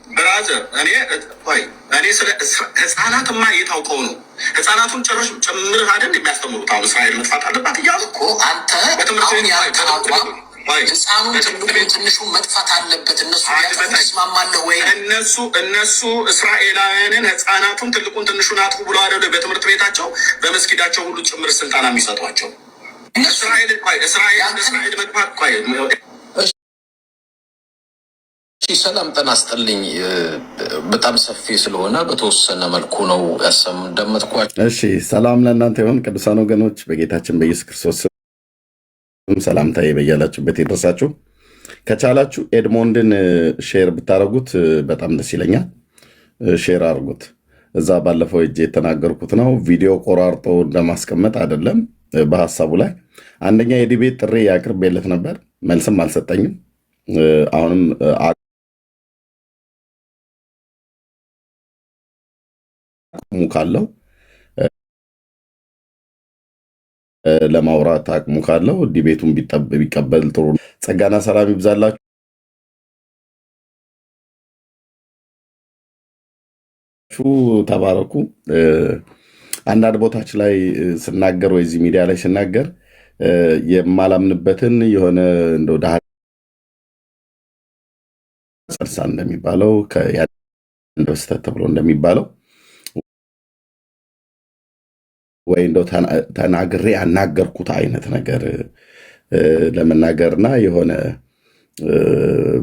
ብራዘር እኔ ስለ ህፃናትማ የታውቀው ነው። ህፃናቱን ጭራሽ ጭምር አይደል የሚያስተምሩት? አሁን እስራኤል መጥፋት አለባት እያሉ እኮ አንተ በትምህርት ህፃኑን ትንሹ መጥፋት አለበት እነሱ ያስማማለህ ወይ? እነሱ እስራኤላውያንን ህፃናቱን ትልቁን ትንሹን አጥፉ ብሎ አይደለ በትምህርት ቤታቸው በመስጊዳቸው ሁሉ ጭምር ስልጠና የሚሰጧቸው እስራኤል መጥፋት ሰላም ጤና ይስጥልኝ። በጣም ሰፊ ስለሆነ በተወሰነ መልኩ ነው ያሰምደመጥኳቸው። እሺ፣ ሰላም ለእናንተ ይሁን ቅዱሳን ወገኖች፣ በጌታችን በኢየሱስ ክርስቶስ ሰላምታዬ በያላችሁበት ይድረሳችሁ። ከቻላችሁ ኤድሞንድን ሼር ብታደርጉት በጣም ደስ ይለኛል። ሼር አድርጉት። እዛ ባለፈው እጄ የተናገርኩት ነው። ቪዲዮ ቆራርጦ እንደማስቀመጥ አይደለም። በሀሳቡ ላይ አንደኛ የዲቤት ጥሪ ያቅርቤለት ነበር፣ መልስም አልሰጠኝም። አሁንም አቅሙ ካለው ለማውራት አቅሙ ካለው ዲቤቱን ቢቀበል ጥሩ። ጸጋና ሰላም ይብዛላችሁ። ተባረኩ። አንዳንድ ቦታች ላይ ስናገር ወይ እዚህ ሚዲያ ላይ ስናገር የማላምንበትን የሆነ እንደው ዳህ ጸርሳ እንደሚባለው በስተት ተብሎ እንደሚባለው ወይ እንደው ተናግሬ ያናገርኩት አይነት ነገር ለመናገርና የሆነ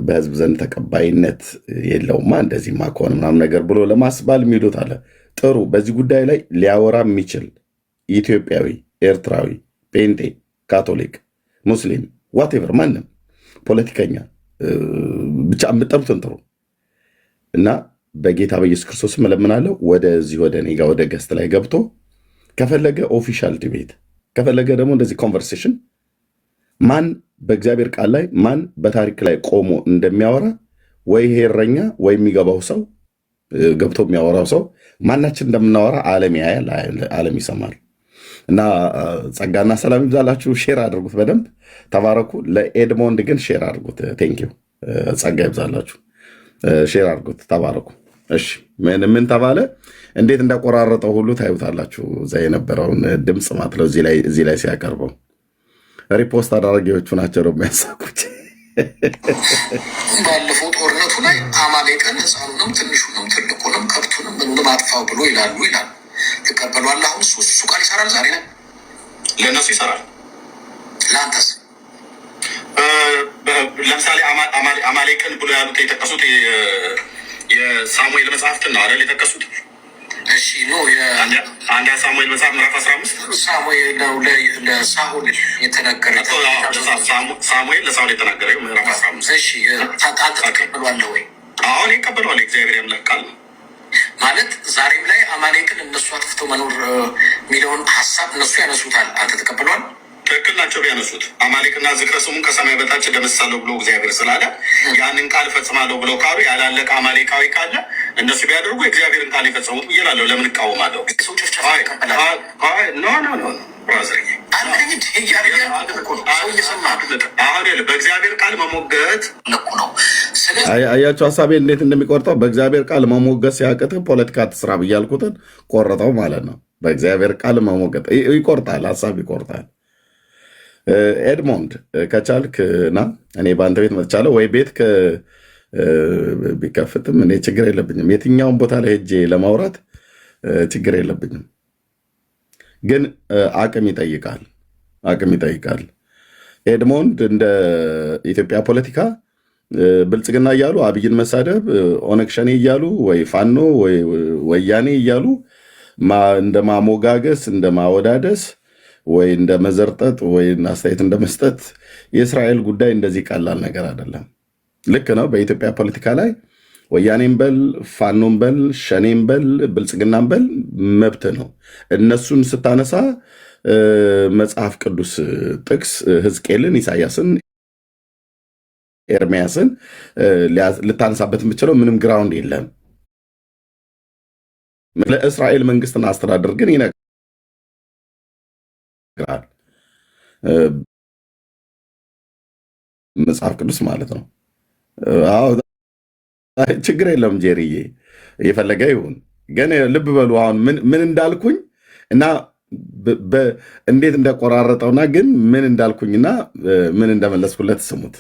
በህዝብ ዘንድ ተቀባይነት የለውማ እንደዚህማ ከሆነ ምናምን ነገር ብሎ ለማስባል የሚሉት አለ። ጥሩ። በዚህ ጉዳይ ላይ ሊያወራ የሚችል ኢትዮጵያዊ፣ ኤርትራዊ፣ ጴንጤ፣ ካቶሊክ፣ ሙስሊም፣ ዋቴቨር ማንም ፖለቲከኛ ብቻ የምጠሩትን ጥሩ እና በጌታ በኢየሱስ ክርስቶስ እለምናለሁ ወደዚህ ወደ እኔ ጋር ወደ ገስት ላይ ገብቶ ከፈለገ ኦፊሻል ዲቤት ከፈለገ ደግሞ እንደዚህ ኮንቨርሴሽን ማን በእግዚአብሔር ቃል ላይ ማን በታሪክ ላይ ቆሞ እንደሚያወራ ወይ ይሄ እረኛ ወይ የሚገባው ሰው ገብቶ የሚያወራው ሰው ማናችን እንደምናወራ ዓለም ያያል፣ ዓለም ይሰማል። እና ጸጋና ሰላም ይብዛላችሁ። ሼር አድርጉት፣ በደንብ ተባረኩ። ለኤድሞንድ ግን ሼር አድርጉት። ቴንኪው። ጸጋ ይብዛላችሁ። ሼር አድርጉት፣ ተባረኩ። እሺ፣ ምን ተባለ? እንዴት እንዳቆራረጠው ሁሉ ታዩታላችሁ። እዛ የነበረውን ድምፅ ማትለው እዚህ ላይ ሲያቀርበው ሪፖስት አዳራጊዎቹ ናቸው ነው የሚያሳኩት። ባለፈው ጦርነቱ ላይ አማሌቅን ህፃኑንም ትንሹንም ትልቁንም ከብቱንም ምንም አጥፋው ብሎ ይላሉ። ትቀበሏል? አሁን እሱ ቃል ይሰራል። ዛሬ ላይ ለእነሱ ይሰራል። ለአንተስ? ለምሳሌ አማሌቅን ብሎ ያሉት የጠቀሱት የሳሙኤል መጽሐፍትን ነው አይደል የጠቀሱት? እሺ ነው አንድ ሳሙኤል መጽሐፍ ምዕራፍ 15 ሳሙኤል ነው ለሳኦል የተናገረ ሳሙኤል ለሳኦል የተናገረ ምዕራፍ 15። እሺ አንተ ተቀበሏለህ ወይ? አሁን ይቀበሏል። እግዚአብሔር ያምላክ ቃል ማለት ዛሬም ላይ አማሌቅን እነሱ አጥፍተው መኖር የሚለውን ሀሳብ እነሱ ያነሱታል። አንተ ተቀበሏል? ትክክል ናቸው ቢያነሱት። አማሌቅና ዝክረ ስሙን ከሰማይ በታች ደመስሳለሁ ብሎ እግዚአብሔር ስላለ ያንን ቃል ፈጽማለሁ ብለው ካሉ ያላለቀ አማሌቃዊ ካለ እነሱ ቢያደርጉ የእግዚአብሔርን ቃል የፈጸሙት ብዬ እላለሁ። ለምን እቃወማለሁ? አሁን በእግዚአብሔር ቃል መሞገት ልኩ ነው። አያቸው ሀሳቤ እንዴት እንደሚቆርጠው። በእግዚአብሔር ቃል መሞገት ሲያቅትህ ፖለቲካ ትስራ ብያልኩትን ቆረጠው ማለት ነው። በእግዚአብሔር ቃል መሞገት ይቆርጣል፣ ሀሳብ ይቆርጣል። ኤድሞንድ ከቻልክ ና፣ እኔ በአንተ ቤት መጥቻለሁ። ወይ ቤት ቢከፍትም እኔ ችግር የለብኝም። የትኛውን ቦታ ላይ ሄጄ ለማውራት ችግር የለብኝም። ግን አቅም ይጠይቃል፣ አቅም ይጠይቃል። ኤድሞንድ እንደ ኢትዮጵያ ፖለቲካ ብልጽግና እያሉ አብይን መሳደብ፣ ኦነግ ሸኔ እያሉ ወይ ፋኖ ወይ ወያኔ እያሉ እንደ ማሞጋገስ እንደ ማወዳደስ ወይ እንደ መዘርጠጥ ወይ አስተያየት እንደ መስጠት የእስራኤል ጉዳይ እንደዚህ ቀላል ነገር አይደለም። ልክ ነው። በኢትዮጵያ ፖለቲካ ላይ ወያኔም በል ፋኖም በል ሸኔም በል ብልጽግናም በል መብት ነው። እነሱን ስታነሳ መጽሐፍ ቅዱስ ጥቅስ ሕዝቅኤልን፣ ኢሳያስን፣ ኤርሚያስን ልታነሳበት የምችለው ምንም ግራውንድ የለም። ለእስራኤል መንግስትና አስተዳደር ግን ይነግራል። መጽሐፍ ቅዱስ ማለት ነው። ችግር የለውም ጄሪዬ፣ የፈለገ ይሁን። ግን ልብ በሉ አሁን ምን እንዳልኩኝ እና እንዴት እንደቆራረጠውና ግን ምን እንዳልኩኝና ምን እንደመለስኩለት ስሙት።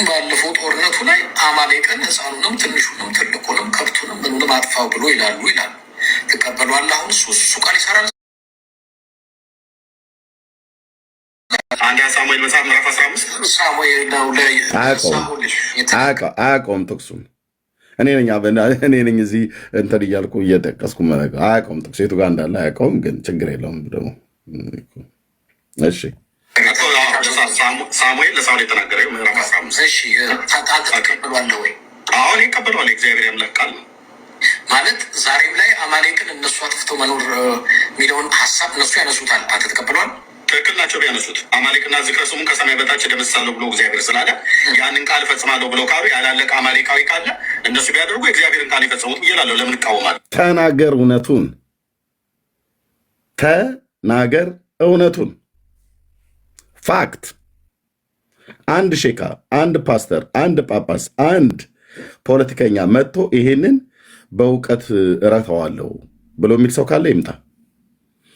ባለፈው ጦርነቱ ላይ አማሌቅን ሕፃኑንም ትንሹንም ትልቁንም ከብቱንም ምንም አጥፋው ብሎ ይላሉ። ትቀበሏል? አሁን እሱ ቃል ይሰራል። አንድ ሳሙኤል መጽሐፍ ምዕራፍ 15 ሳሙኤል ነው ላይ አያውቀውም ጥቅሱን። እኔ ነኝ እዚህ እንትን እያልኩ እየጠቀስኩ አያውቀውም ጥቅሱ የቱ ጋር እንዳለ አያውቀውም። ግን ችግር የለውም ደግሞ እሺ። ሳሙኤል ለሳውል የተናገረው ምዕራፍ 15 ተቀብሏል ወይ? አሁን ይቀበሏል። እግዚአብሔር ያምላክ ቃል ማለት ዛሬም ላይ አማሌቅን እነሱ አጥፍተው መኖር የሚለውን ሀሳብ እነሱ ያነሱታል። አንተ ተቀብሏል? ትክክል ናቸው ቢያነሱት። አማሌቅና ዝክረ ስሙን ከሰማይ በታች እደመስሳለሁ ብሎ እግዚአብሔር ስላለ ያንን ቃል እፈጽማለሁ ብለው ካሉ ያላለቀ አማሌቃዊ ካለ እነሱ ቢያደርጉ የእግዚአብሔርን ቃል ይፈጽሙት ብዬ እላለሁ። ለምን እቃወማለሁ? ተናገር እውነቱን፣ ተናገር እውነቱን። ፋክት። አንድ ሼካ፣ አንድ ፓስተር፣ አንድ ጳጳስ፣ አንድ ፖለቲከኛ መጥቶ ይሄንን በእውቀት እረተዋለሁ ብሎ የሚል ሰው ካለ ይምጣ።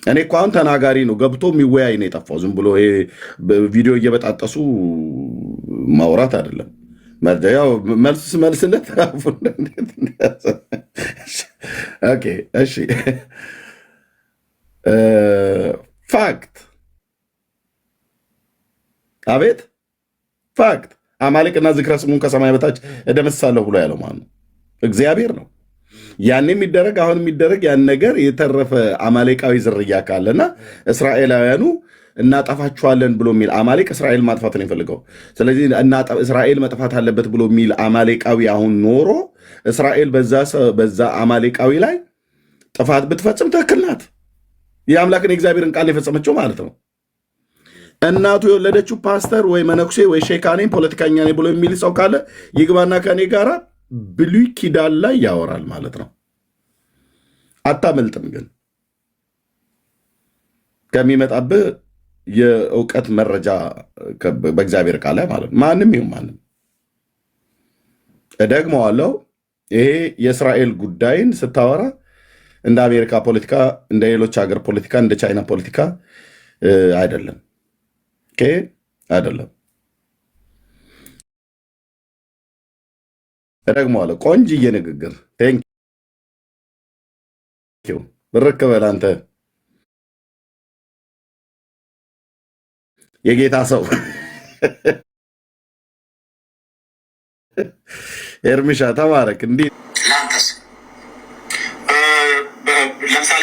እኔ እኮ አሁን ተናጋሪ ነው ገብቶ የሚወያይ ነው የጠፋው። ዝም ብሎ ቪዲዮ እየበጣጠሱ ማውራት አይደለም። ያው መልስ መልስለት። እሺ ፋክት። አቤት ፋክት። አማሌቅና ዝክረ ስሙን ከሰማይ በታች እደመስሳለሁ ብሎ ያለው ማን ነው? እግዚአብሔር ነው። ያን የሚደረግ አሁን የሚደረግ ያን ነገር የተረፈ አማሌቃዊ ዝርያ ካለና እስራኤላውያኑ እናጠፋችኋለን ብሎ የሚል አማሌቅ እስራኤል ማጥፋት ነው የፈልገው። ስለዚህ እስራኤል መጥፋት አለበት ብሎ የሚል አማሌቃዊ አሁን ኖሮ እስራኤል በዛ አማሌቃዊ ላይ ጥፋት ብትፈጽም ትክክል ናት። የአምላክን የእግዚአብሔርን ቃል የፈጸመችው ማለት ነው። እናቱ የወለደችው ፓስተር ወይ መነኩሴ ወይ ሼካ ነኝ ፖለቲከኛ ነኝ ብሎ የሚል ሰው ካለ ይግባና ከኔ ጋራ ብሉይ ኪዳን ላይ ያወራል ማለት ነው። አታመልጥም። ግን ከሚመጣብህ የእውቀት መረጃ በእግዚአብሔር ቃል ላይ ማለት ነው። ማንም ይሁን ማንም እደግመዋለሁ። ይሄ የእስራኤል ጉዳይን ስታወራ እንደ አሜሪካ ፖለቲካ፣ እንደ ሌሎች ሀገር ፖለቲካ፣ እንደ ቻይና ፖለቲካ አይደለም። አይደለም። እደግመዋለሁ። ቆንጅዬ ንግግር። ቴንኪው ብርክ በል አንተ የጌታ ሰው ኤርሚሻ ተባረክ። እንዲህ ለአንተስ ለምሳሌ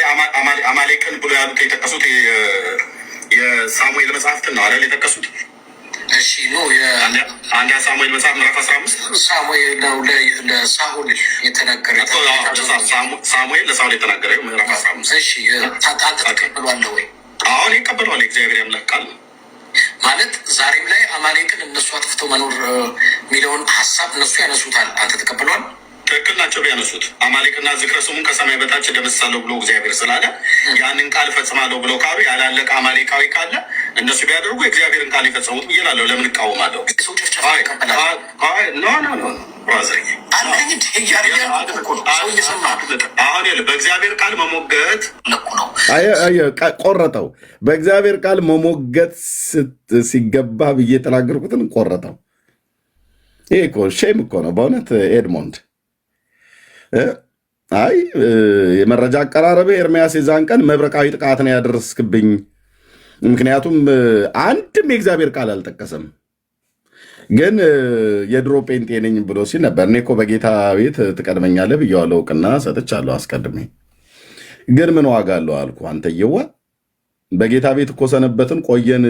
አማሌቅን ብሎ ያሉት የጠቀሱት የሳሙኤል መጽሐፍትን ነው አይደል የጠቀሱት? እሺ ነው አንድ ሳሙኤል መጽሐፍ ምዕራፍ 15 ሳሙኤል ነው ለሳኦል የተናገረው። ሳሙኤል ለሳኦል የተናገረው ምዕራፍ 15። እሺ ተቀበሏል ወይ? አሁን ይቀበሏል። እግዚአብሔር ያምላክ ቃል ማለት ዛሬም ላይ አማሌቅን እነሱ አጥፍተው መኖር የሚለውን ሀሳብ እነሱ ያነሱታል። አንተ ተቀበሏል? ትክክል ናቸው ቢያነሱት። አማሌቅና ዝክረ ስሙን ከሰማይ በታች እደመስሳለሁ ብሎ እግዚአብሔር ስላለ ያንን ቃል እፈጽማለሁ ብለው ካሉ ያላለቀ አማሌቃዊ ካለ እነሱ ቢያደርጉ የእግዚአብሔርን ቃል ይፈጽሙት ብዬ እላለሁ። ለምን እቃወማለሁ? አሁን በእግዚአብሔር ቃል መሞገት ቆረጠው። በእግዚአብሔር ቃል መሞገት ሲገባ ብዬ የተናገርኩትን ቆረጠው። ይሄ እኮ ሼም እኮ ነው በእውነት ኤድሞንድ። አይ የመረጃ አቀራረብ ኤርሚያስ የዛን ቀን መብረቃዊ ጥቃት ነው ያደረስክብኝ። ምክንያቱም አንድም የእግዚአብሔር ቃል አልጠቀሰም። ግን የድሮ ጴንጤ ነኝ ብሎ ሲል ነበር። እኔ እኮ በጌታ ቤት ትቀድመኛለህ ብዬዋለሁ፣ እውቅና ሰጥቻለሁ አስቀድሜ። ግን ምን ዋጋ አለው አልኩ። አንተየዋ በጌታ ቤት እኮ ሰነበትን ቆየን።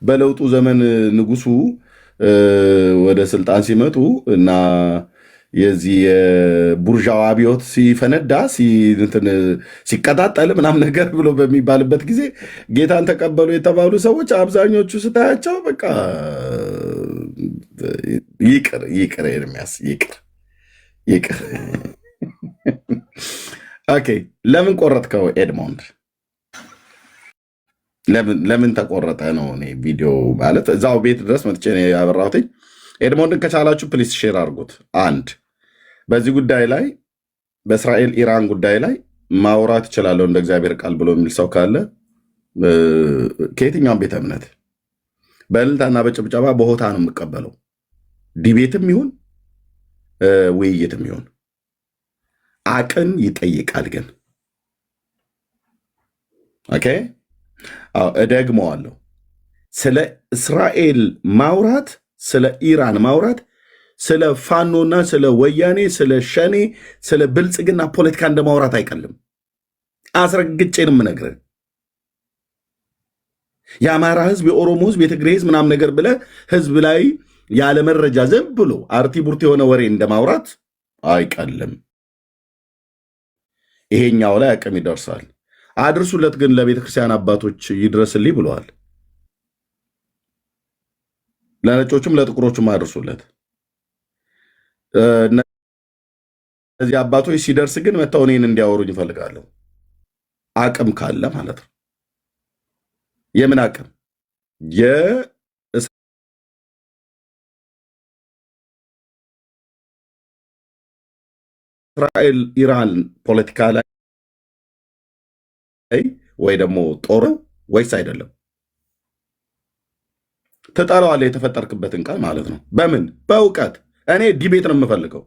በለውጡ ዘመን ንጉሱ ወደ ስልጣን ሲመጡ እና የዚህ የቡርዣዋ አብዮት ሲፈነዳ ሲቀጣጠል ምናምን ነገር ብሎ በሚባልበት ጊዜ ጌታን ተቀበሉ የተባሉ ሰዎች አብዛኞቹ ስታያቸው በቃ ይቅር ኤርሚያስ ይቅር። ኦኬ ለምን ቆረጥከው ኤድሞንድ? ለምን ተቆረጠ ነው እኔ ቪዲዮ ማለት እዛው ቤት ድረስ መጥቼ ያበራሁትኝ። ኤድሞንድን ከቻላችሁ ፕሊስ ሼር አድርጉት። አንድ በዚህ ጉዳይ ላይ በእስራኤል ኢራን ጉዳይ ላይ ማውራት ይችላለሁ እንደ እግዚአብሔር ቃል ብሎ የሚል ሰው ካለ ከየትኛውም ቤተ እምነት በእልልታና በጭብጨባ በሆታ ነው የምቀበለው። ዲቤትም ይሁን ውይይትም ይሁን አቅም ይጠይቃል። ግን ኦኬ እደግመዋለሁ። ስለ እስራኤል ማውራት፣ ስለ ኢራን ማውራት፣ ስለ ፋኖና ስለ ወያኔ፣ ስለ ሸኔ፣ ስለ ብልጽግና ፖለቲካ እንደማውራት አይቀልም። አስረግጬ ነው የምነግርህ። የአማራ ህዝብ፣ የኦሮሞ ህዝብ፣ የትግሬ ህዝብ ምናምን ነገር ብለህ ህዝብ ላይ ያለ መረጃ ዝም ብሎ አርቲ ቡርት የሆነ ወሬ እንደማውራት አይቀልም። ይሄኛው ላይ አቅም ይደርሳል። አድርሱለት ግን ለቤተ ክርስቲያን አባቶች ይድረስልኝ ብለዋል። ለነጮቹም ለጥቁሮቹም አድርሱለት። እነዚህ አባቶች ሲደርስ ግን መተው እኔን እንዲያወሩኝ ይፈልጋለሁ። አቅም ካለ ማለት ነው። የምን አቅም? የእስራኤል ኢራን ፖለቲካ ላይ ወይ ደግሞ ጦር ወይስ አይደለም? ትጠላዋለህ የተፈጠርክበትን ቃል ማለት ነው። በምን? በእውቀት። እኔ ዲቤት ነው የምፈልገው።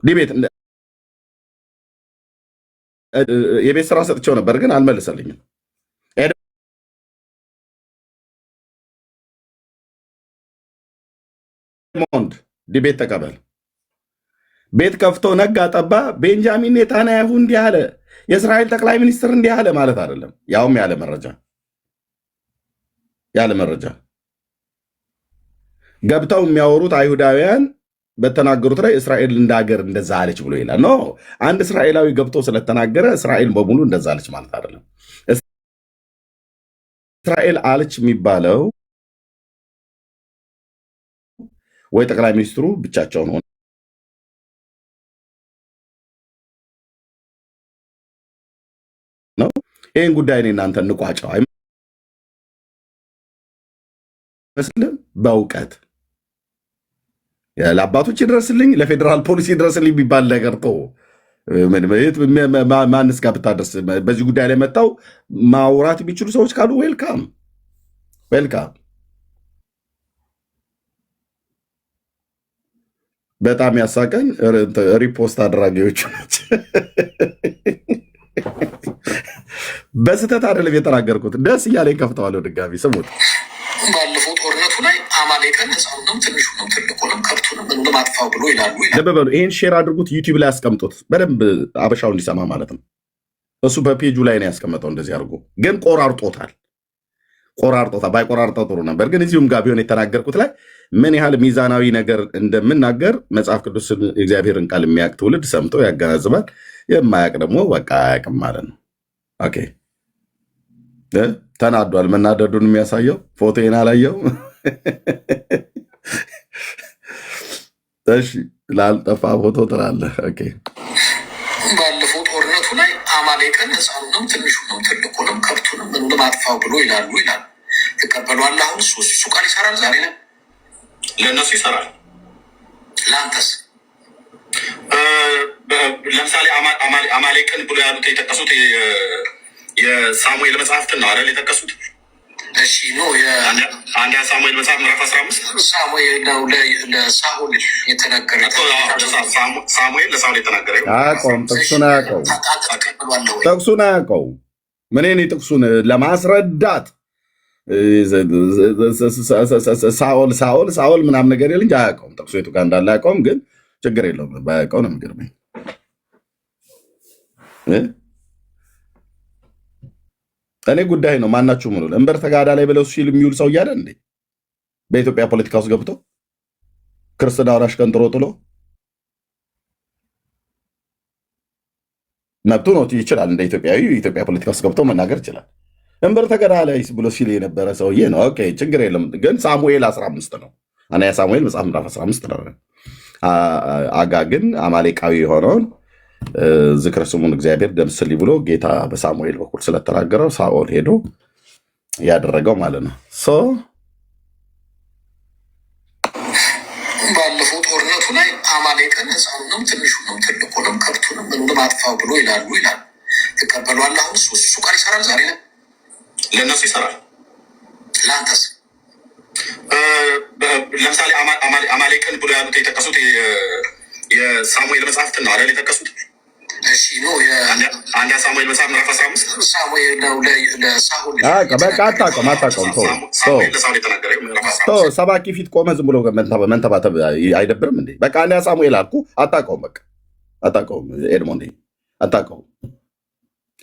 ዲቤት የቤት ስራ ሰጥቼው ነበር ግን አልመልሰልኝም። ኤድሞንድ ዲቤት ተቀበል። ቤት ከፍቶ ነጋ ጠባ ቤንጃሚን ኔታንያሁ እንዲህ አለ፣ የእስራኤል ጠቅላይ ሚኒስትር እንዲህ አለ ማለት አይደለም። ያውም ያለ መረጃ ገብተው የሚያወሩት አይሁዳውያን በተናገሩት ላይ እስራኤል እንደ ሀገር እንደዛ አለች ብሎ ይላል። ኖ አንድ እስራኤላዊ ገብቶ ስለተናገረ እስራኤል በሙሉ እንደዛ አለች ማለት አይደለም። እስራኤል አለች የሚባለው ወይ ጠቅላይ ሚኒስትሩ ብቻቸውን ሆነ ነው። ይህን ጉዳይ እኔ እናንተ እንቋጨው አይመስልም? በእውቀት ለአባቶች ይድረስልኝ፣ ለፌዴራል ፖሊስ ይድረስልኝ የሚባል ነገር ቶ ማንስ ጋር ብታደርስ በዚህ ጉዳይ ላይ መጣው ማውራት የሚችሉ ሰዎች ካሉ ዌልካም። በጣም ያሳቀኝ ሪፖስት አድራጊዎች በስተት አይደለም የተናገርኩት፣ ደስ እያለኝ ከፍተዋለሁ። ድጋሚ ስሙት። ባለፈው ጦርነቱ ላይ አማሌቅን ሕፃኑንም ትንሹንም ትልቁንም ከብቱንም ምንም አጥፋው ብሎ ይላሉ። በሉ ይህን ሼር አድርጉት፣ ዩቲዩብ ላይ ያስቀምጡት በደንብ አበሻው እንዲሰማ ማለት ነው። እሱ በፔጁ ላይ ነው ያስቀመጠው። እንደዚህ አድርጎ ግን ቆራርጦታል። ባይቆራርጠው ጥሩ ነበር። ግን እዚሁም ጋር ቢሆን የተናገርኩት ላይ ምን ያህል ሚዛናዊ ነገር እንደምናገር መጽሐፍ ቅዱስን የእግዚአብሔርን ቃል የሚያውቅ ትውልድ ሰምቶ ያገናዝባል። የማያውቅ ደግሞ በቃ አያውቅም ማለት ነው። ኦኬ ተናዷል። መናደዱን የሚያሳየው ፎቶዬን አላየው። እሺ ላልጠፋ ፎቶ ትላለህ። ኦኬ ባለፈው ጦርነቱ ላይ አማሌቅን ሕፃኑንም ትንሹንም ትልቁንም ከብቱንም ምንም አጥፋው ብሎ ይላሉ። ትቀበሏል? አሁን እሱ ቃል ይሰራል። ዛሬ ላይ ለእነሱ ይሰራል። ለአንተስ? ለምሳሌ አማሌቅን ብሎ ያሉት የጠቀሱት የሳሙኤል መጽሐፍትን ነው አይደል የጠቀሱት? እሺ ኖ አንደኛ ሳሙኤል መጽሐፍ ምዕራፍ 15 ሳሙኤል ነው ለሳኦል የተናገረ። ሳሙኤል ለሳኦል የተናገረ አያውቀውም። ጥቅሱን አያውቀው። ምንን ጥቅሱን ለማስረዳት ሳኦል ምናምን ነገር የለ እንጂ አያውቀውም። ጥቅሱ የቱ ጋር እንዳለ አያውቀውም። ግን ችግር የለውም። ባያውቀው ነው የሚገርመኝ። እኔ ጉዳይ ነው ማናችሁ ምኑ እንበር ተጋዳ ላይ ብለው ሲል የሚውል ሰው እያለ እንዴ በኢትዮጵያ ፖለቲካ ውስጥ ገብቶ ክርስትና ወራሽ ቀንጥሮ ጥሎ መብቱ ነው ይችላል። እንደ ኢትዮጵያዊ ኢትዮጵያ ፖለቲካ ውስጥ ገብቶ መናገር ይችላል። እንበር ተጋዳ ላይ ብሎ ሲል የነበረ ሰውዬ ነው። ኦኬ ችግር የለም። ግን ሳሙኤል 15 ነው። አንደኛ ሳሙኤል መጽሐፍ ምዕራፍ 15 ነው። አጋግን አማሌቃዊ የሆነውን ዝክረ ስሙን እግዚአብሔር ደምስልኝ ብሎ ጌታ በሳሙኤል በኩል ስለተናገረው ሳኦል ሄዶ ያደረገው ማለት ነው። ባለፈው ጦርነቱ ላይ አማሌቅን ሕፃኑንም ትንሹንም ትልቁንም ከብቱንም ምኑንም አጥፋው ብሎ ይላሉ። ትቀበሏለህ? አሁን እሱ ቃል ይሰራል። ዛሬ ለእነሱ ይሰራል። ለአንተስ? ለምሳሌ አማሌቅን ብሎ ያሉት የጠቀሱት የሳሙኤል መጽሐፍትን ነው አይደል የጠቀሱት? እሺ ነው አንድ ሳሙኤል መጽሐፍ ምዕራፍ 15 ሳሙኤል ነው ለሳኦል በቃ አታውቀውም ሰባኪ ፊት ቆመ ዝም ብሎ መንተባተብ አይደብርም እንዴ? በቃ አንድ ሳሙኤል አልኩ አታውቀውም። በቃ አታውቀውም። ኤድሞንድ አታውቀውም።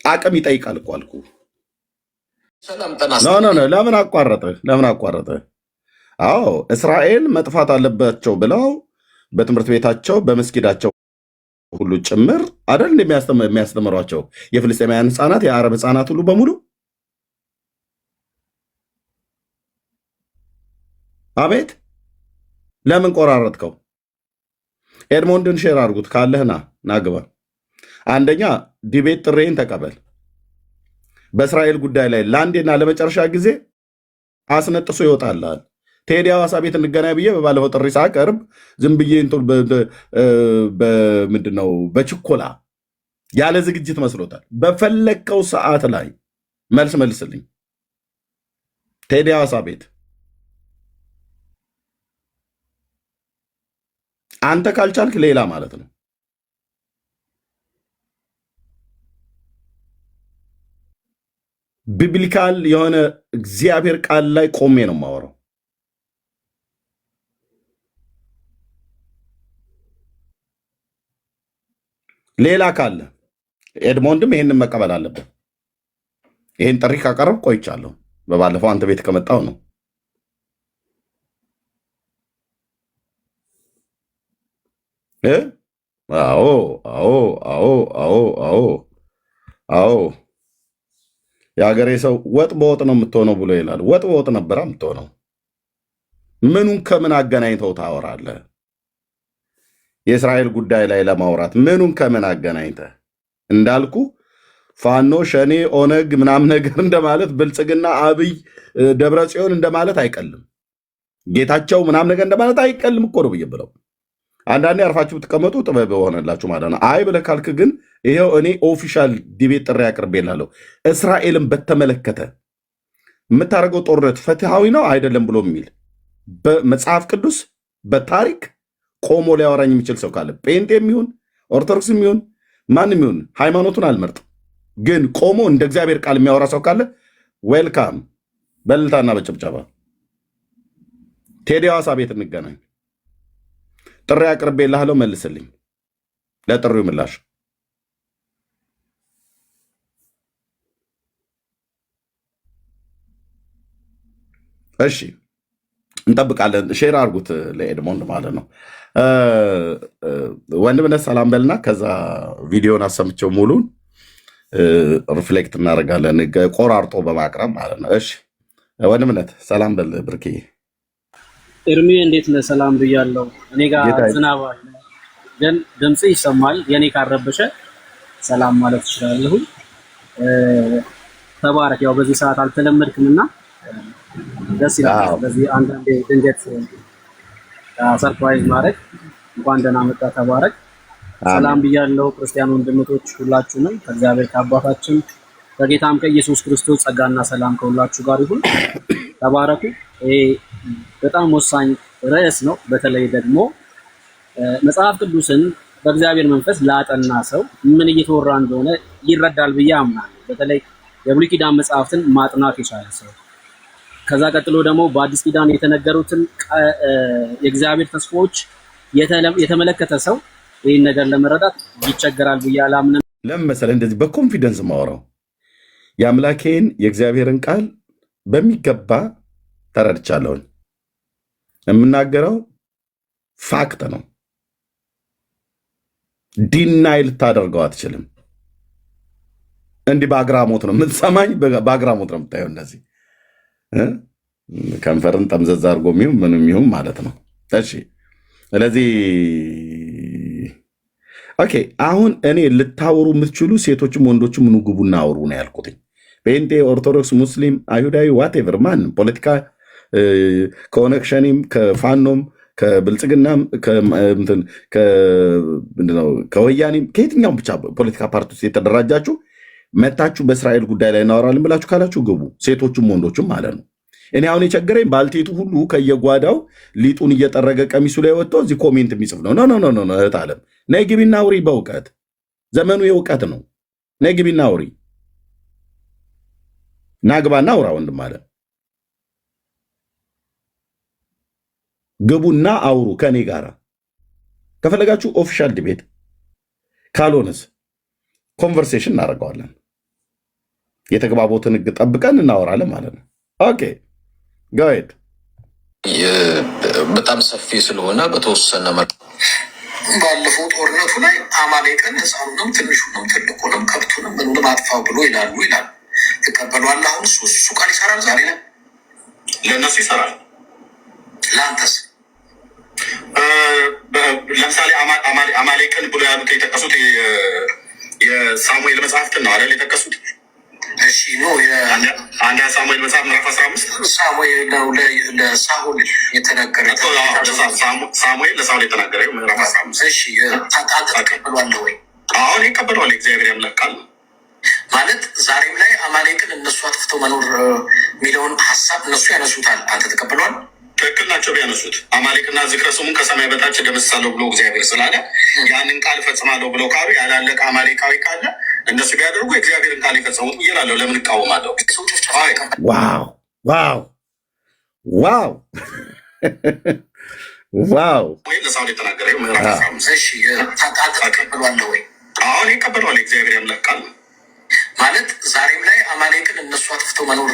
አቅም ይጠይቃል እኮ አልኩ። ለምን አቋረጠ? አዎ እስራኤል መጥፋት አለባቸው ብለው በትምህርት ቤታቸው በመስጊዳቸው ሁሉ ጭምር አይደል የሚያስተምሯቸው የፍልስጤማውያን ህፃናት፣ የአረብ ህፃናት ሁሉ በሙሉ። አቤት ለምን ቆራረጥከው? ኤድሞንድን ሼር አድርጉት ካለህና ናግባ። አንደኛ ዲቤት ጥሬን ተቀበል። በእስራኤል ጉዳይ ላይ ለአንዴና ለመጨረሻ ጊዜ አስነጥሶ ይወጣልሃል። ቴዲ ሐዋሳ ቤት እንገናኝ ብዬ በባለፈው ጥሪ ሳቀርብ ዝም ብዬ ምንድነው በችኮላ ያለ ዝግጅት መስሎታል። በፈለግከው ሰዓት ላይ መልስልኝ። ቴዲ ሐዋሳ ቤት አንተ ካልቻልክ ሌላ ማለት ነው። ቢብሊካል የሆነ እግዚአብሔር ቃል ላይ ቆሜ ነው የማወራው። ሌላ ካለ ኤድሞንድም ይህንን መቀበል አለብን። ይህን ጥሪ ካቀረብ ቆይቻለሁ። በባለፈው አንተ ቤት ከመጣው ነው። አዎ የሀገሬ ሰው ወጥ በወጥ ነው የምትሆነው ብሎ ይላል። ወጥ በወጥ ነበረ የምትሆነው። ምኑን ከምን አገናኝተው ታወራለህ? የእስራኤል ጉዳይ ላይ ለማውራት ምኑን ከምን አገናኝተህ? እንዳልኩ ፋኖ፣ ሸኔ፣ ኦነግ ምናምን ነገር እንደማለት ብልጽግና፣ አብይ፣ ደብረ ጽዮን እንደማለት አይቀልም። ጌታቸው ምናምን ነገር እንደማለት አይቀልም እኮ ነው ብዬ ብለው አንዳንዴ አርፋችሁ ብትቀመጡ ጥበብ ሆነላችሁ ማለት ነው። አይ ብለህ ካልክ ግን ይሄው እኔ ኦፊሻል ዲቤት ጥሪ አቅርቤላለሁ። እስራኤልን በተመለከተ የምታደርገው ጦርነት ፍትሐዊ ነው አይደለም ብሎ የሚል በመጽሐፍ ቅዱስ በታሪክ ቆሞ ሊያወራኝ የሚችል ሰው ካለ ጴንጤ የሚሆን ኦርቶዶክስ የሚሆን ማንም ይሁን ሃይማኖቱን አልመርጥ፣ ግን ቆሞ እንደ እግዚአብሔር ቃል የሚያወራ ሰው ካለ ዌልካም፣ በልልታና በጭብጨባ ቴዲ ሐዋሳ ቤት እንገናኝ። ጥሪ አቅርቤልሃለሁ፣ መልስልኝ። ለጥሪው ምላሽ እሺ እንጠብቃለን። ሼር አድርጉት ለኤድሞንድ ማለት ነው። ወንድምነት ሰላም በልና ከዛ ቪዲዮን አሰምቸው ሙሉን ሪፍሌክት እናደርጋለን፣ ቆራርጦ በማቅረብ ማለት ነው። እሺ ወንድምነት ሰላም በል ብርክዬ። ኤርሚ እንዴት ነህ? ሰላም ብያለሁ። እኔ ጋር ዝናብ አለ፣ ግን ድምጽ ይሰማል። የኔ ካረበሸ ሰላም ማለት እችላለሁ። ተባረክ። ያው በዚህ ሰዓት አልተለመድክምና ደስ ይላል። በዚህ አንዳንዴ ድንገት ሰርፕራይዝ ማድረግ እንኳን ደህና መጣ። ተባረክ። ሰላም ብያለሁ። ክርስቲያን ወንድሞች ሁላችሁንም ከእግዚአብሔር ከአባታችን ከጌታም ከኢየሱስ ክርስቶስ ጸጋና ሰላም ከሁላችሁ ጋር ይሁን። ተባረኩ። ይሄ በጣም ወሳኝ ርዕስ ነው። በተለይ ደግሞ መጽሐፍ ቅዱስን በእግዚአብሔር መንፈስ ላጠና ሰው ምን እየተወራ እንደሆነ ይረዳል ብዬ አምናለሁ። በተለይ የብሉይ ኪዳን መጽሐፍትን ማጥናት የቻለ ሰው፣ ከዛ ቀጥሎ ደግሞ በአዲስ ኪዳን የተነገሩትን የእግዚአብሔር ተስፋዎች የተመለከተ ሰው ይህን ነገር ለመረዳት ይቸገራል ብዬ አላምንም። ለምን መሰለህ እንደዚህ በኮንፊደንስ ማወራው የአምላኬን የእግዚአብሔርን ቃል በሚገባ ተረድቻለሁኝ። የምናገረው ፋክት ነው። ዲናይ ልታደርገው አትችልም። እንዲህ በአግራሞት ነው የምትሰማኝ፣ በአግራሞት ነው የምታየው። እንደዚህ ከንፈርን ጠምዘዝ አድርጎ የሚሆን ምንም ይሁን ማለት ነው። እሺ ስለዚህ ኦኬ፣ አሁን እኔ ልታወሩ የምትችሉ ሴቶችም ወንዶችም ኑ ግቡና አውሩ ነው ያልኩትኝ። ጴንጤ፣ ኦርቶዶክስ፣ ሙስሊም፣ አይሁዳዊ ዋቴቨር ማንም ፖለቲካ ከኦነግሸኒም ከፋኖም ከብልጽግናም ከወያኔም ከየትኛውም ብቻ ፖለቲካ ፓርቲ ውስጥ የተደራጃችሁ መታችሁ በእስራኤል ጉዳይ ላይ እናወራለን ብላችሁ ካላችሁ ግቡ፣ ሴቶቹም ወንዶችም ማለት ነው። እኔ አሁን የቸገረኝ ባልቴቱ ሁሉ ከየጓዳው ሊጡን እየጠረገ ቀሚሱ ላይ ወጥቶ እዚህ ኮሜንት የሚጽፍ ነው። ኖ እህት ዓለም ነይ ግቢና አውሪ። በእውቀት ዘመኑ የእውቀት ነው። ነይ ግቢና አውሪ። ናግባና አውራ ወንድም አለ። ግቡና አውሩ ከኔ ጋር ከፈለጋችሁ ኦፊሻል ዲቤት፣ ካልሆነስ ኮንቨርሴሽን እናደርገዋለን። የተግባቦትን ሕግ ጠብቀን እናወራለን ማለት ነው። ኦኬ ጋይድ በጣም ሰፊ ስለሆነ በተወሰነ መልኩ ባለፈው ጦርነቱ ላይ አማሌቅን ሕፃኑንም ትንሹንም ትልቁንም ከብቱንም ምኑንም አጥፋው ብሎ ይላሉ። ትቀበሏለህ? አሁን እሱ ቃል ይሰራል። ዛሬ ላይ ለእነሱ ይሰራል። ለአንተስ? ለምሳሌ አማሌቅን ብሎ ያሉት የጠቀሱት የሳሙኤል መጽሐፍትን ነው አይደል የጠቀሱት? እሺ ኖ አንድ ሳሙኤል መጽሐፍ ምዕራፍ 15 ሳሙኤል ነው ለሳኦል የተነገረ ሳሙኤል ለሳኦል የተናገረ ምዕራፍ 15። እሺ አንተ ተቀበሏለህ ወይ? አሁን ይቀበሏል። እግዚአብሔር ያምላካል ማለት ዛሬም ላይ አማሌቅን እነሱ አጥፍተው መኖር የሚለውን ሀሳብ እነሱ ያነሱታል። አንተ ተቀበሏል? ትክክል ናቸው ቢያነሱት። አማሌቅና ዝክረ ስሙን ከሰማይ በታች ደመስሳለሁ ብሎ እግዚአብሔር ስላለ ያንን ቃል ፈጽማለሁ ብለው ካሉ ያላለቀ አማሌቃዊ ካለ እነሱ ቢያደርጉ እግዚአብሔርን ቃል የፈጸሙት እየላለሁ ለምን እቃወማለሁ? ዋው ወይ ለሳኦል የተናገረ ምዕራፍ 15 ተቀበሏለህ ወይ? አሁን ይቀበሏል። እግዚአብሔር ያምላካል ማለት ዛሬም ላይ አማሌቅን እነሱ አጥፍተው መኖር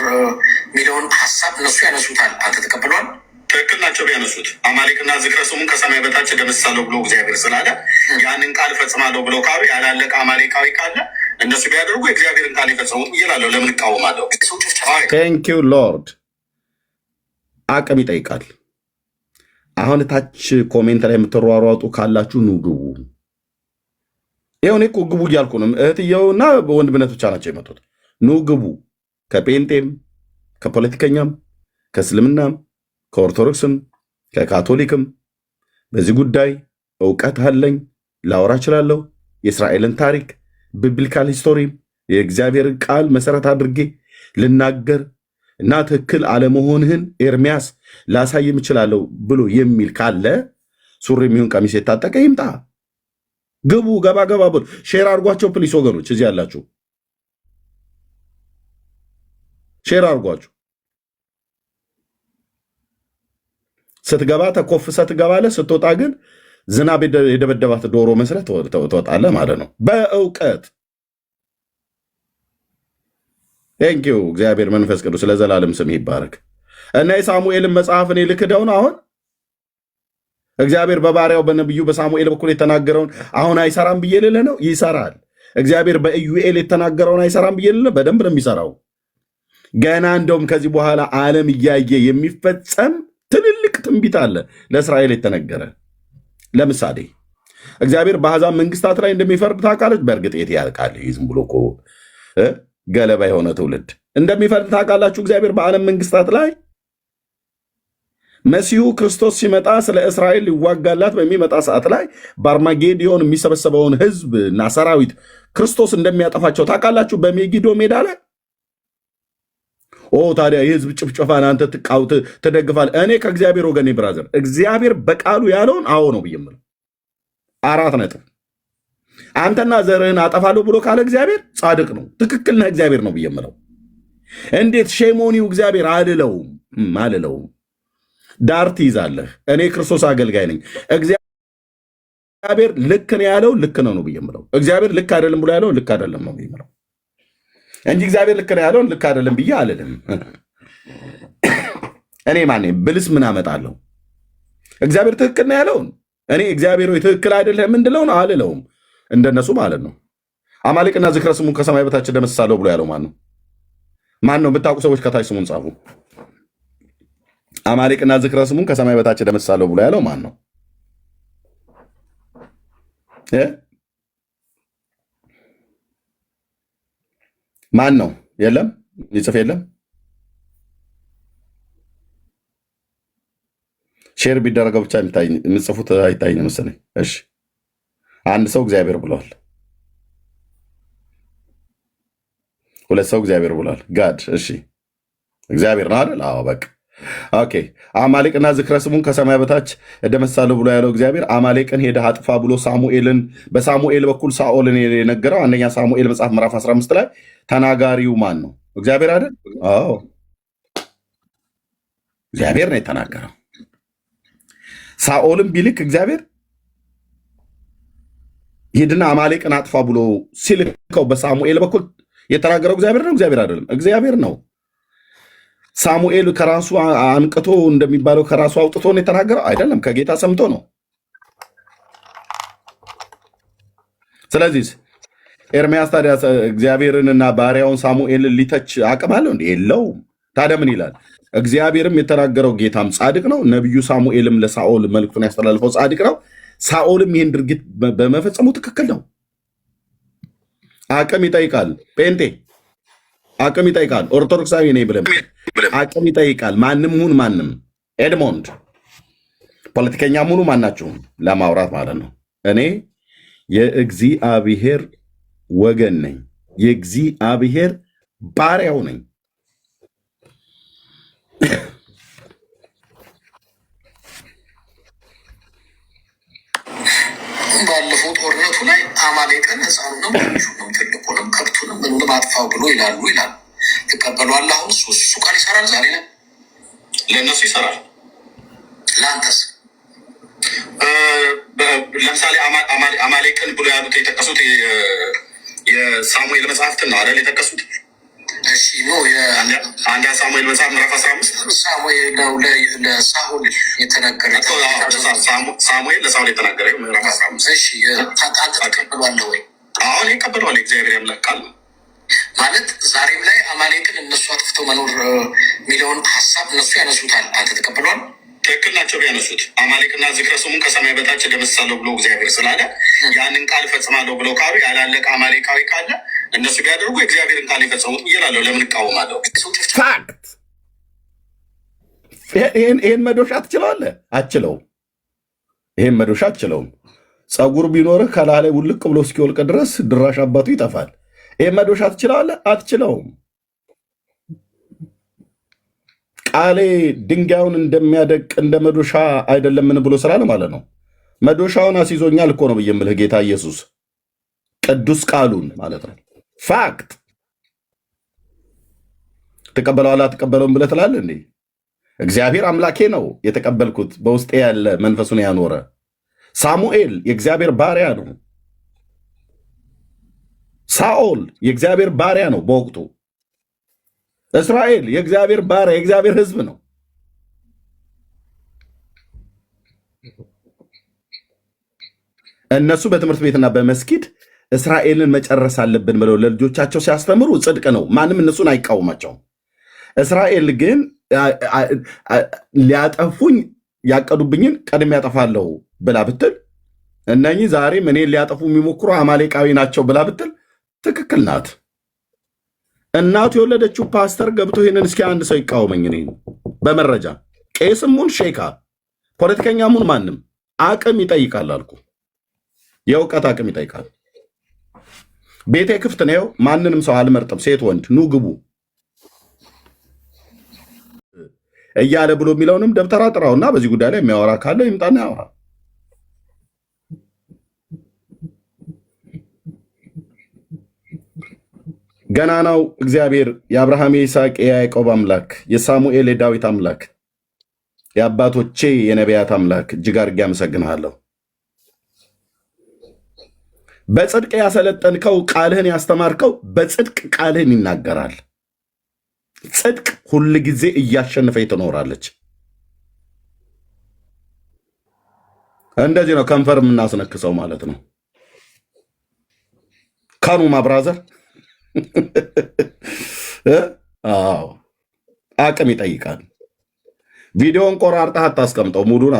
የሚለውን ሀሳብ እነሱ ያነሱታል። አንተ ተቀበሏል? ትክክል ናቸው ቢያነሱት። አማሌቅና ዝክረ ስሙን ከሰማይ በታች ደመስሳለሁ ብሎ እግዚአብሔር ስላለ ያንን ቃል ፈጽማለሁ ብለው ካሉ ያላለቀ አማሌቃዊ ካለ እነሱ ቢያደርጉ እግዚአብሔርን ቃል የፈጸሙት እየላለሁ ለምን እቃወማለሁ? ቴንክ ዩ ሎርድ። አቅም ይጠይቃል። አሁን ታች ኮሜንት ላይ የምትሯሯጡ ካላችሁ ኑ ግቡ። ይኸው እኔ እኮ ግቡ እያልኩ ነው። እህትየውና ወንድምነት ብቻ ናቸው የመጡት። ኑ ግቡ። ከጴንጤም ከፖለቲከኛም ከእስልምናም ከኦርቶዶክስም ከካቶሊክም በዚህ ጉዳይ እውቀት አለኝ፣ ላወራ እችላለሁ። የእስራኤልን ታሪክ ቢብሊካል ሂስቶሪ የእግዚአብሔርን ቃል መሰረት አድርጌ ልናገር እና ትክክል አለመሆንህን ኤርሚያስ ላሳይም እችላለሁ ብሎ የሚል ካለ ሱሪ የሚሆን ቀሚስ የታጠቀ ይምጣ። ግቡ፣ ገባ ገባ ብሎ ሼር አድርጓቸው ፕሊስ። ወገኖች እዚህ ያላችሁ ሼር አድርጓቸው። ስትገባ ተኮፍሰህ ትገባለህ። ስትወጣ ግን ዝናብ የደበደባት ዶሮ መስለህ ትወጣለህ ማለት ነው። በእውቀት ቴንኪው እግዚአብሔር መንፈስ ቅዱስ ለዘላለም ስም ይባረክ። እና የሳሙኤልን መጽሐፍ እኔ ልክደውን አሁን እግዚአብሔር በባሪያው በነቢዩ በሳሙኤል በኩል የተናገረውን አሁን አይሰራም ብዬ ልልህ ነው? ይሰራል። እግዚአብሔር በኢዩኤል የተናገረውን አይሰራም ብዬ ልልህ? በደንብ ነው የሚሰራው። ገና እንደውም ከዚህ በኋላ ዓለም እያየ የሚፈጸም ትልልቅ ትንቢት አለ ለእስራኤል የተነገረ። ለምሳሌ እግዚአብሔር በአሕዛብ መንግስታት ላይ እንደሚፈርድ ታውቃለች። በእርግጥ የት ያልቃል? ዝም ብሎ እኮ ገለባ የሆነ ትውልድ እንደሚፈርድ ታውቃላችሁ። እግዚአብሔር በዓለም መንግስታት ላይ መሲሁ ክርስቶስ ሲመጣ ስለ እስራኤል ሊዋጋላት በሚመጣ ሰዓት ላይ በአርማጌዲዮን የሚሰበሰበውን ህዝብ እና ሰራዊት ክርስቶስ እንደሚያጠፋቸው ታውቃላችሁ። በሜጊዶ ሜዳ ላይ ታዲያ የህዝብ ጭፍጨፋን አንተ ትደግፋል? እኔ ከእግዚአብሔር ወገኔ ብራዘር፣ እግዚአብሔር በቃሉ ያለውን አዎ ነው ብዬ የምለው 4 ነጥብ። አንተና ዘርህን አጠፋለሁ ብሎ ካለ እግዚአብሔር ጻድቅ ነው፣ ትክክል ነህ፣ እግዚአብሔር ነው ብዬ የምለው። እንዴት ሼሞኒው እግዚአብሔር አልለውም። ዳር ትይዛለህ። እኔ ክርስቶስ አገልጋይ ነኝ። እግዚአብሔር ልክ ነው ያለው ልክ ነው ብዬ የምለው። እግዚአብሔር ልክ አይደለም ብሎ ያለው ልክ አይደለም ነው ብዬ የምለው እንጂ እግዚአብሔር ልክ ነው ያለውን ልክ አይደለም ብዬ አልልም። እኔ ማነኝ ብልስ ምን አመጣለሁ? እግዚአብሔር ትክክል ነው ያለውን እኔ እግዚአብሔር ወይ ትክክል አይደለም እንድለው ነው አልለውም። እንደነሱ ማለት ነው። አማሌቅና ዝክረ ስሙን ከሰማይ በታች ደመስሳለሁ ብሎ ያለው ማን ነው? ማን ነው? ብታውቁ ሰዎች ከታች ስሙን ጻፉ። አማሌቅና ዝክረ ስሙን ከሰማይ በታች ደመስሳለሁ ብሎ ያለው ማን ነው? ማን ነው? የለም ይጽፍ የለም ሼር ቢደረገው ብቻ የምጽፉት አይታይኝ መሰለኝ። እሺ አንድ ሰው እግዚአብሔር ብሏል። ሁለት ሰው እግዚአብሔር ብሏል። ጋድ እሺ እግዚአብሔር ነው አይደል? አዎ በቃ ኦኬ። አማሌቅና ዝክረ ስሙን ከሰማይ በታች እደመሳለሁ ብሎ ያለው እግዚአብሔር አማሌቅን ሄደህ አጥፋ ብሎ ሳሙኤልን በሳሙኤል በኩል ሳኦልን የነገረው አንደኛ ሳሙኤል መጽሐፍ ምዕራፍ 15 ላይ ተናጋሪው ማን ነው? እግዚአብሔር አይደል? አዎ እግዚአብሔር ነው የተናገረው። ሳኦልን ቢልክ እግዚአብሔር ሂድና አማሌቅን አጥፋ ብሎ ሲልከው በሳሙኤል በኩል የተናገረው እግዚአብሔር ነው? እግዚአብሔር አይደለም? እግዚአብሔር ነው። ሳሙኤል ከራሱ አንቅቶ እንደሚባለው ከራሱ አውጥቶ ነው የተናገረው? አይደለም፣ ከጌታ ሰምቶ ነው። ስለዚህ ኤርምያስ ታዲያ እግዚአብሔርንና ባሪያውን ሳሙኤልን ሊተች አቅም አለው እንዴ? የለውም። ታዲያ ምን ይላል? እግዚአብሔርም የተናገረው ጌታም ጻድቅ ነው፣ ነቢዩ ሳሙኤልም ለሳኦል መልእክቱን ያስተላልፈው ጻድቅ ነው፣ ሳኦልም ይህን ድርጊት በመፈጸሙ ትክክል ነው። አቅም ይጠይቃል። ጴንጤ አቅም ይጠይቃል። ኦርቶዶክሳዊ ነኝ ብለህ አቅም ይጠይቃል። ማንም ሁን ማንም፣ ኤድሞንድ ፖለቲከኛም ሁኑ ማናችሁም ለማውራት ማለት ነው። እኔ የእግዚአብሔር ወገን ነኝ፣ የእግዚአብሔር ባሪያው ነኝ። ባለፈው ጦርነቱ ላይ አማሌቅን ሕፃኑንም ልጁንም ትልቁንም ከብቱንም ምኑንም አጥፋው ብሎ ይላሉ። ትቀበሏለህ? አሁን እሱ ቃል ይሰራል። ዛሬ ላይ ለእነሱ ይሰራል። ለአንተስ? ለምሳሌ አማሌቅን ብሎ ያሉት የጠቀሱት የሳሙኤል መጽሐፍትን ነው አይደል የጠቀሱት? እሺ ኖ አንድ ሳሙኤል መጽሐፍ ምዕራፍ 15 ሳሙኤል ነው ለሳኦል የተናገረ ሳሙኤል ለሳኦል የተናገረ ምዕራፍ 15። እሺ ታንተ ተቀበሏለህ ወይ? አሁን ይቀበሏል። እግዚአብሔር ያምላክ ቃል ማለት ዛሬም ላይ አማሌቅን እነሱ አጥፍተው መኖር የሚለውን ሀሳብ እነሱ ያነሱታል። አንተ ተቀበሏል? ትክክል ናቸው ቢያነሱት። አማሌቅና ዝክረ ስሙን ከሰማይ በታች እደመስሳለሁ ብሎ እግዚአብሔር ስላለ ያንን ቃል እፈጽማለሁ ብለው ካሉ ያላለቀ አማሌቃዊ ካለ እነሱ ቢያደርጉ እግዚአብሔርን ቃል የፈጸሙት ብዬ እላለሁ። ለምን እቃወማለሁ? ፋክት። ይህን መዶሻ ትችላለህ? አችለውም። ይህን መዶሻ አችለውም። ፀጉር ቢኖርህ ከላህ ላይ ውልቅ ብሎ እስኪወልቅ ድረስ ድራሽ አባቱ ይጠፋል። ይህን መዶሻ ትችላለህ? አትችለውም። ቃሌ ድንጋዩን እንደሚያደቅ እንደ መዶሻ አይደለምን ብሎ ስላለ ማለት ነው። መዶሻውን አስይዞኛል እኮ ነው ብዬ የምልህ ጌታ ኢየሱስ ቅዱስ ቃሉን ማለት ነው። ፋክት። ትቀበለዋለህ አትቀበለውም ብለህ ትላለህ እንዴ? እግዚአብሔር አምላኬ ነው የተቀበልኩት፣ በውስጤ ያለ መንፈሱን ያኖረ። ሳሙኤል የእግዚአብሔር ባሪያ ነው። ሳኦል የእግዚአብሔር ባሪያ ነው በወቅቱ። እስራኤል የእግዚአብሔር ባሪያ የእግዚአብሔር ሕዝብ ነው። እነሱ በትምህርት ቤትና በመስጊድ እስራኤልን መጨረስ አለብን ብለው ለልጆቻቸው ሲያስተምሩ ጽድቅ ነው። ማንም እነሱን አይቃወማቸውም። እስራኤል ግን ሊያጠፉኝ ያቀዱብኝን ቀድሜ ያጠፋለሁ ብላ ብትል፣ እነኚህ ዛሬም እኔን ሊያጠፉ የሚሞክሩ አማሌቃዊ ናቸው ብላ ብትል ትክክል ናት። እናቱ የወለደችው ፓስተር ገብቶ ይህንን እስኪ አንድ ሰው ይቃወመኝ። እኔ በመረጃ ቄስም ሁን ሼካ ፖለቲከኛም ሁን ማንም አቅም ይጠይቃል አልኩ። የእውቀት አቅም ይጠይቃል። ቤቴ ክፍት ነው። ማንንም ሰው አልመርጥም። ሴት ወንድ ኑ ግቡ እያለ ብሎ የሚለውንም ደብተራ ጥራውና በዚህ ጉዳይ ላይ የሚያወራ ካለ ይምጣና ያወራ። ገናናው እግዚአብሔር የአብርሃም የይስሐቅ የያዕቆብ አምላክ የሳሙኤል የዳዊት አምላክ የአባቶቼ የነቢያት አምላክ እጅግ አድርጌ አመሰግንሃለሁ። በጽድቅ ያሰለጠንከው ቃልህን ያስተማርከው በጽድቅ ቃልህን ይናገራል። ጽድቅ ሁል ጊዜ እያሸነፈች ትኖራለች። እንደዚህ ነው ከንፈር የምናስነክሰው ማለት ነው። ካኑ ማብራዘር አቅም ይጠይቃል። ቪዲዮን ቆራርጠህ አታስቀምጠው፣ ሙሉን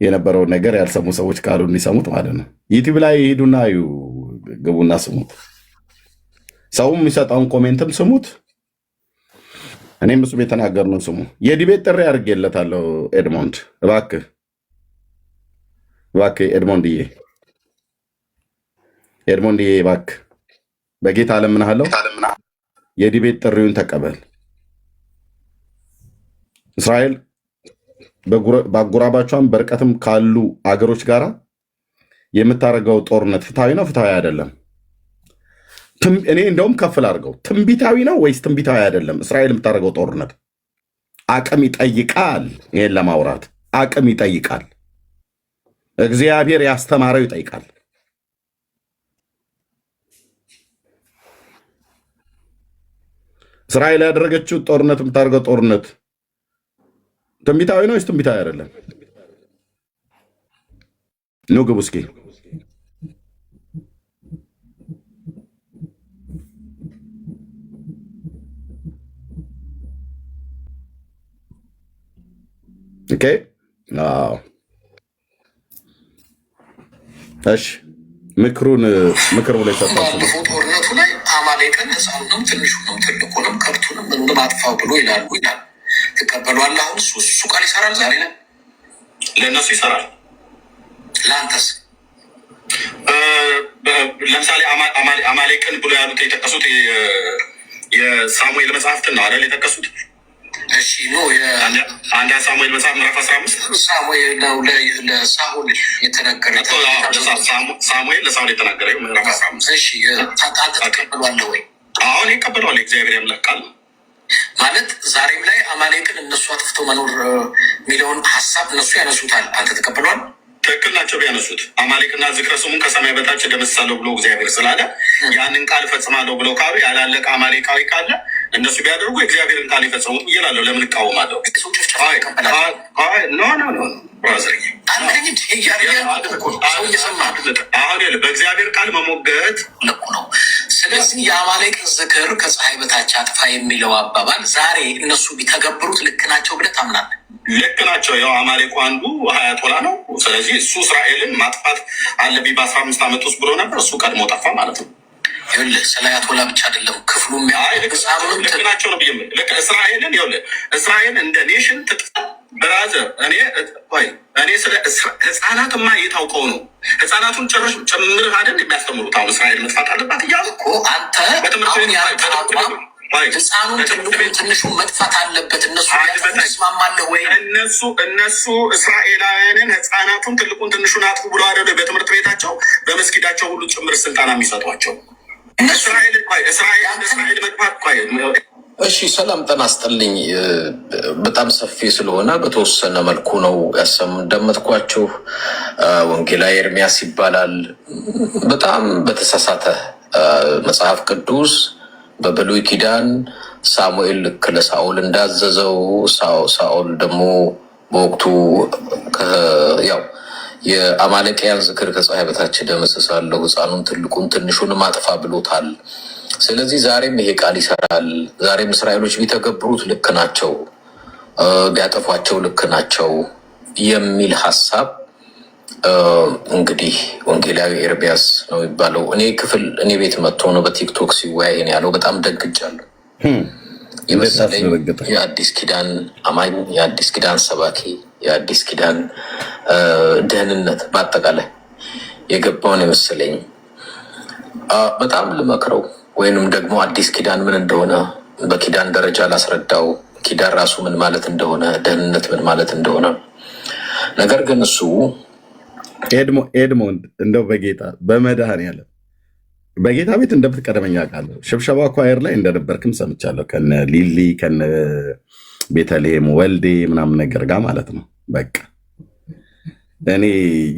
የነበረውን ነገር ያልሰሙ ሰዎች ካሉ እንዲሰሙት ማለት ነው። ዩቲዩብ ላይ ሂዱና ግቡና ስሙት። ሰውም የሚሰጠውን ኮሜንትም ስሙት። እኔም እሱ የተናገርነው ስሙ። የዲቤት ጥሪ አድርጌለታለሁ። ኤድሞንድ እባክህ ኤድሞንድዬ እባክህ በጌታ እለምንሃለሁ፣ የዲቤት ጥሪውን ተቀበል። እስራኤል በአጎራባቿም በርቀትም ካሉ አገሮች ጋር የምታደርገው ጦርነት ፍትሐዊ ነው? ፍትሐዊ አይደለም? እኔ እንደውም ከፍል አድርገው ትንቢታዊ ነው ወይስ ትንቢታዊ አይደለም? እስራኤል የምታደርገው ጦርነት አቅም ይጠይቃል። ይሄን ለማውራት አቅም ይጠይቃል። እግዚአብሔር ያስተማረው ይጠይቃል። እስራኤል ያደረገችው ጦርነት የምታደርገው ጦርነት ትንቢታዊ ነው ወይስ ትንቢታዊ አይደለም? ኑ ግቡ እስኪ። ኦኬ እሺ፣ ምክር ብሎ ይሰጣል። ጦርነቱ ላይ አማሌቅን ሕፃኑንም ትንሹንም ትልቁንም ከብቱንም ምንም አጥፋው ብሎ ይላሉ። ትቀበሏል? አሁን እሱ ቃል ይሰራል። ዛሬ ላይ ለእነሱ ይሰራል። ለአንተስ? ለምሳሌ አማሌቅን ብሎ ያሉት የጠቀሱት የሳሙኤል መጽሐፍትን ነው አይደል የጠቀሱት? እሺ ኖ አንድ ሳሙኤል መጽሐፍ ምዕራፍ 15 ሳሙኤል ነው ለሳኦል የተናገረ ሳሙኤል ለሳኦል የተናገረ ምዕራፍ 15። እሺ ተቀበሏል ወይ? አሁን ይቀበሏል። እግዚአብሔር ያምላክ ቃል ማለት ዛሬም ላይ አማሌቅን እነሱ አጥፍቶ መኖር የሚለውን ሀሳብ እነሱ ያነሱታል። አንተ ተቀበሏል? ትክክል ናቸው ቢያነሱት። አማሌቅና ዝክረ ስሙን ከሰማይ በታች ደመስሳለሁ ብሎ እግዚአብሔር ስላለ ያንን ቃል ፈጽማለሁ ብለው ካሉ ያላለቀ አማሌቃዊ ካለ እነሱ ቢያደርጉ እግዚአብሔርን ቃል ይፈጽሙ እላለሁ። ለምን እቃወማለሁ? አሁን በእግዚአብሔር ቃል መሞገት ልኩ ነው። ስለዚህ የአማሌቅን ዝክር ከፀሐይ በታች አጥፋ የሚለው አባባል ዛሬ እነሱ ቢተገብሩት ልክ ናቸው ብለህ ታምናለህ? ልክ ናቸው። ያው አማሌቁ አንዱ ሀያቶላ ነው። ስለዚህ እሱ እስራኤልን ማጥፋት አለብኝ በ15 ዓመት ውስጥ ብሎ ነበር። እሱ ቀድሞ ጠፋ ማለት ነው። ይኸውልህ ስለ አያቶላ ብቻ አይደለም ክፍሉ ልክ ናቸው ነው ብዬ ልክ እስራኤልን ይኸውልህ እስራኤል እንደ ኔሽን ትጥፋ ብራዘር። እኔ ስለ ህፃናትማ የታውቀው ነው። ህፃናቱን ጭምር አይደል የሚያስተምሩት። አሁን እስራኤል መጥፋት አለባት እያሉ እኮ አንተ ህፃኑን ትንሹ መጥፋት አለበት እነሱ ያስማማለህ ወይ? እነሱ እስራኤላውያንን ህፃናቱን ትልቁን ትንሹን አጥፉ ብሎ አይደለ በትምህርት ቤታቸው በመስጊዳቸው ሁሉ ጭምር ስልጠና የሚሰጧቸው እስራኤል መጥፋት እሺ፣ ሰላም ጤና ይስጥልኝ። በጣም ሰፊ ስለሆነ በተወሰነ መልኩ ነው እንደምትኳችሁ። ወንጌላዊ ኤርሚያስ ይባላል። በጣም በተሳሳተ መጽሐፍ ቅዱስ በብሉይ ኪዳን ሳሙኤል ልክ ለሳኦል እንዳዘዘው ሳኦል ደግሞ በወቅቱ ያው የአማሌቅያን ዝክር ከፀሐይ በታች ደመስሳለሁ ህፃኑን ትልቁን ትንሹን ማጥፋ ብሎታል። ስለዚህ ዛሬም ይሄ ቃል ይሰራል። ዛሬም እስራኤሎች ቢተገብሩት ልክ ናቸው፣ ቢያጠፏቸው ልክ ናቸው የሚል ሀሳብ እንግዲህ ወንጌላዊ ኤርሚያስ ነው የሚባለው። እኔ ቤት መጥቶ ነው በቲክቶክ ሲወያየን ያለው። በጣም ደግጃለሁ። የመሰለኝ የአዲስ ኪዳን አማኝ፣ የአዲስ ኪዳን ሰባኪ፣ የአዲስ ኪዳን ደህንነት በአጠቃላይ የገባውን የመሰለኝ በጣም ልመክረው ወይንም ደግሞ አዲስ ኪዳን ምን እንደሆነ በኪዳን ደረጃ ላስረዳው፣ ኪዳን ራሱ ምን ማለት እንደሆነ፣ ደህንነት ምን ማለት እንደሆነ። ነገር ግን እሱ ኤድሞንድ እንደው በጌታ በመድኃኔዓለም በጌታ ቤት እንደምትቀደመኝ አውቃለሁ። ሽብሸባ ኳየር ላይ እንደነበርክም ሰምቻለሁ። ከነ ሊሊ ከነ ቤተልሔም ወልዴ ምናምን ነገር ጋር ማለት ነው። በቃ እኔ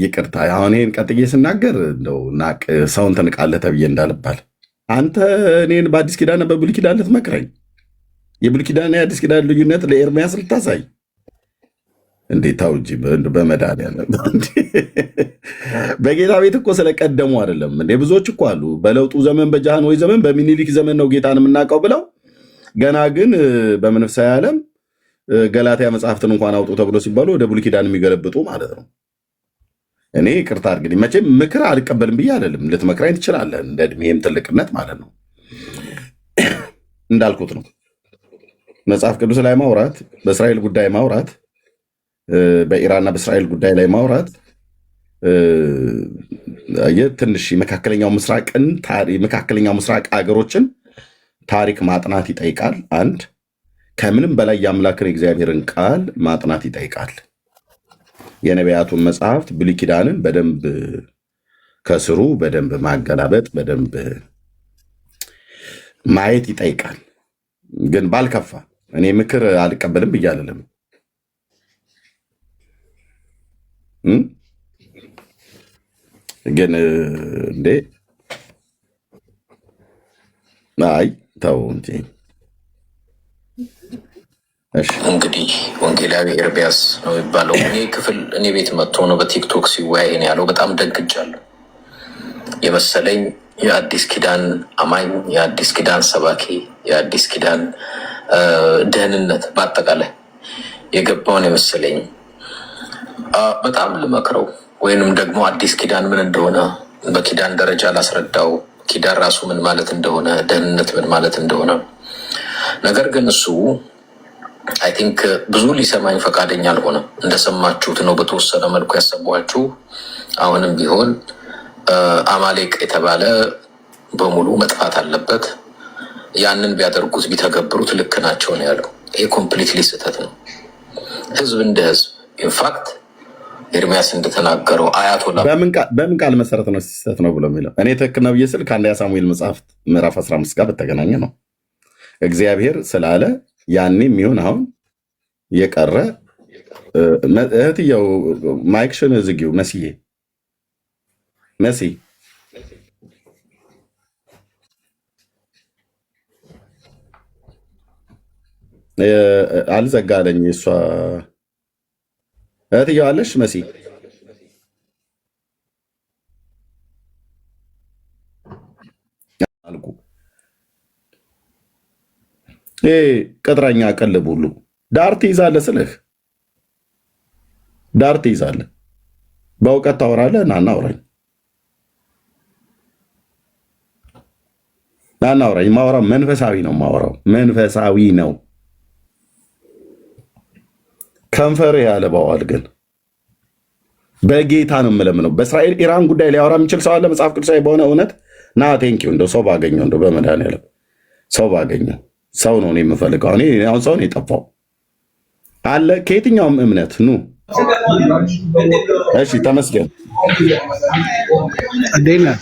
ይቅርታ አሁን ይሄን ቀጥዬ ስናገር እንደው ናቅ ሰውን ትንቃለህ ተብዬ እንዳልባል አንተ እኔን በአዲስ ኪዳን በብሉይ ኪዳን ልትመክረኝ፣ የብሉይ ኪዳን የአዲስ ኪዳን ልዩነት ለኤርሚያስ ልታሳይ እንዴት? ታው እንጂ በመድኃኒዓለም በጌታ ቤት እኮ ስለቀደሙ አይደለም እንዴ? ብዙዎች እኮ አሉ በለውጡ ዘመን በጃንሆይ ዘመን በሚኒሊክ ዘመን ነው ጌታን የምናውቀው ብለው ገና ግን በመንፈሳዊ ዓለም ገላትያ መጽሐፍትን እንኳን አውጡ ተብሎ ሲባሉ ወደ ብሉይ ኪዳን የሚገለብጡ ማለት ነው። እኔ ይቅርታ አድርግልኝ። መቼም ምክር አልቀበልም ብዬ አይደለም። ልትመክራኝ ትችላለህ፣ እንደ እድሜም ትልቅነት ማለት ነው። እንዳልኩት ነው። መጽሐፍ ቅዱስ ላይ ማውራት፣ በእስራኤል ጉዳይ ማውራት፣ በኢራንና በእስራኤል ጉዳይ ላይ ማውራት ትንሽ የመካከለኛው ምስራቅ ሀገሮችን ታሪክ ማጥናት ይጠይቃል። አንድ ከምንም በላይ የአምላክን እግዚአብሔርን ቃል ማጥናት ይጠይቃል። የነቢያቱን መጽሐፍት ብሉይ ኪዳንን በደንብ ከስሩ በደንብ ማገላበጥ በደንብ ማየት ይጠይቃል። ግን ባልከፋ እኔ ምክር አልቀበልም ብዬ አልልም። ግን እንዴ አይ ተው እንጂ። እንግዲህ ወንጌላዊ ኤርሚያስ ነው የሚባለው። እኔ ቤት መጥቶ ነው በቲክቶክ ሲወያይ ነው ያለው። በጣም ደግጃለሁ። የመሰለኝ የአዲስ ኪዳን አማኝ፣ የአዲስ ኪዳን ሰባኪ፣ የአዲስ ኪዳን ደህንነት በአጠቃላይ የገባውን የመሰለኝ በጣም ልመክረው ወይንም ደግሞ አዲስ ኪዳን ምን እንደሆነ በኪዳን ደረጃ ላስረዳው፣ ኪዳን ራሱ ምን ማለት እንደሆነ፣ ደህንነት ምን ማለት እንደሆነ። ነገር ግን እሱ አይ ቲንክ ብዙ ሊሰማኝ ፈቃደኛ አልሆነም። እንደሰማችሁት ነው በተወሰነ መልኩ ያሰቧችሁ። አሁንም ቢሆን አማሌቅ የተባለ በሙሉ መጥፋት አለበት፣ ያንን ቢያደርጉት ቢተገብሩት ልክ ናቸው ነው ያለው። ይሄ ኮምፕሊትሊ ስህተት ነው። ህዝብ እንደ ህዝብ ኢንፋክት ኤርሚያስ እንደተናገረው አያቶላ በምን ቃል መሰረት ነው ስህተት ነው ብሎ የሚለው? እኔ ትክክል ነው ብዬ ስል ከአንደኛ ሳሙኤል መጽሐፍ ምዕራፍ 15 ጋር በተገናኘ ነው። እግዚአብሔር ስላለ ያኔም ይሁን አሁን የቀረ እህትየው ማይክሽን ዝጊው መሲ አልዘጋለኝ። እሷ እህትየው አለሽ መሲ አልኩ። ቅጥረኛ ቀልብ ሁሉ ዳር ትይዛለህ ስልህ ዳር ትይዛለህ። በእውቀት ታወራለህ። ናና አውራኝ ናና አውራኝ። ማወራው መንፈሳዊ ነው። ማወራው መንፈሳዊ ነው። ከንፈር ያለባዋል ግን በጌታ ነው የምለምነው። በእስራኤል ኢራን ጉዳይ ሊያወራ የሚችል ሰው አለ? መጽሐፍ ቅዱሳዊ በሆነ እውነት ና ቴንኪው። እንደው ሰው ባገኘው እንደው በመድኃኒዓለም ሰው ባገኘው ሰው ነው እኔ የምፈልገው። አሁን ሰው ነው የጠፋው አለ ከየትኛውም እምነት ኑ። እሺ ተመስገን። እንዴት ነህ?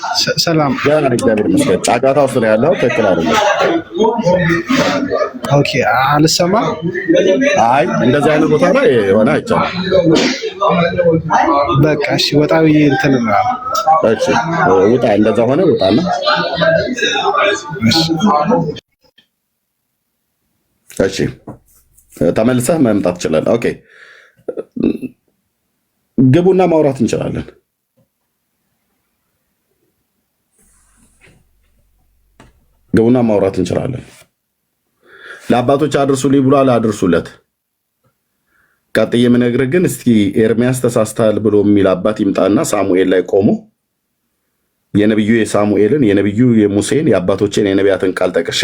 ሰላም እግዚአብሔር ይመስገን። ጫጫታ ውስጥ ነው ያለው። ትክክል አይደለም። ኦኬ አልሰማ። አይ እንደዚህ አይነት ቦታ ላይ የሆነ አይቻልም። በቃ እሺ ወጣ ብዬ እንትን እሺ ውጣ። እንደዛ ሆነ ውጣና እሺ ተመልሰህ መምጣት ትችላለህ። ኦኬ ግቡና ማውራት እንችላለን። ግቡና ማውራት እንችላለን። ለአባቶች አድርሱልኝ ብሏል፣ አድርሱለት። ቀጥዬ የምነግርህ ግን እስኪ ኤርሚያስ ተሳስተሃል ብሎ የሚል አባት ይምጣና ሳሙኤል ላይ ቆሞ የነቢዩ የሳሙኤልን የነቢዩ የሙሴን የአባቶችን የነቢያትን ቃል ጠቅሼ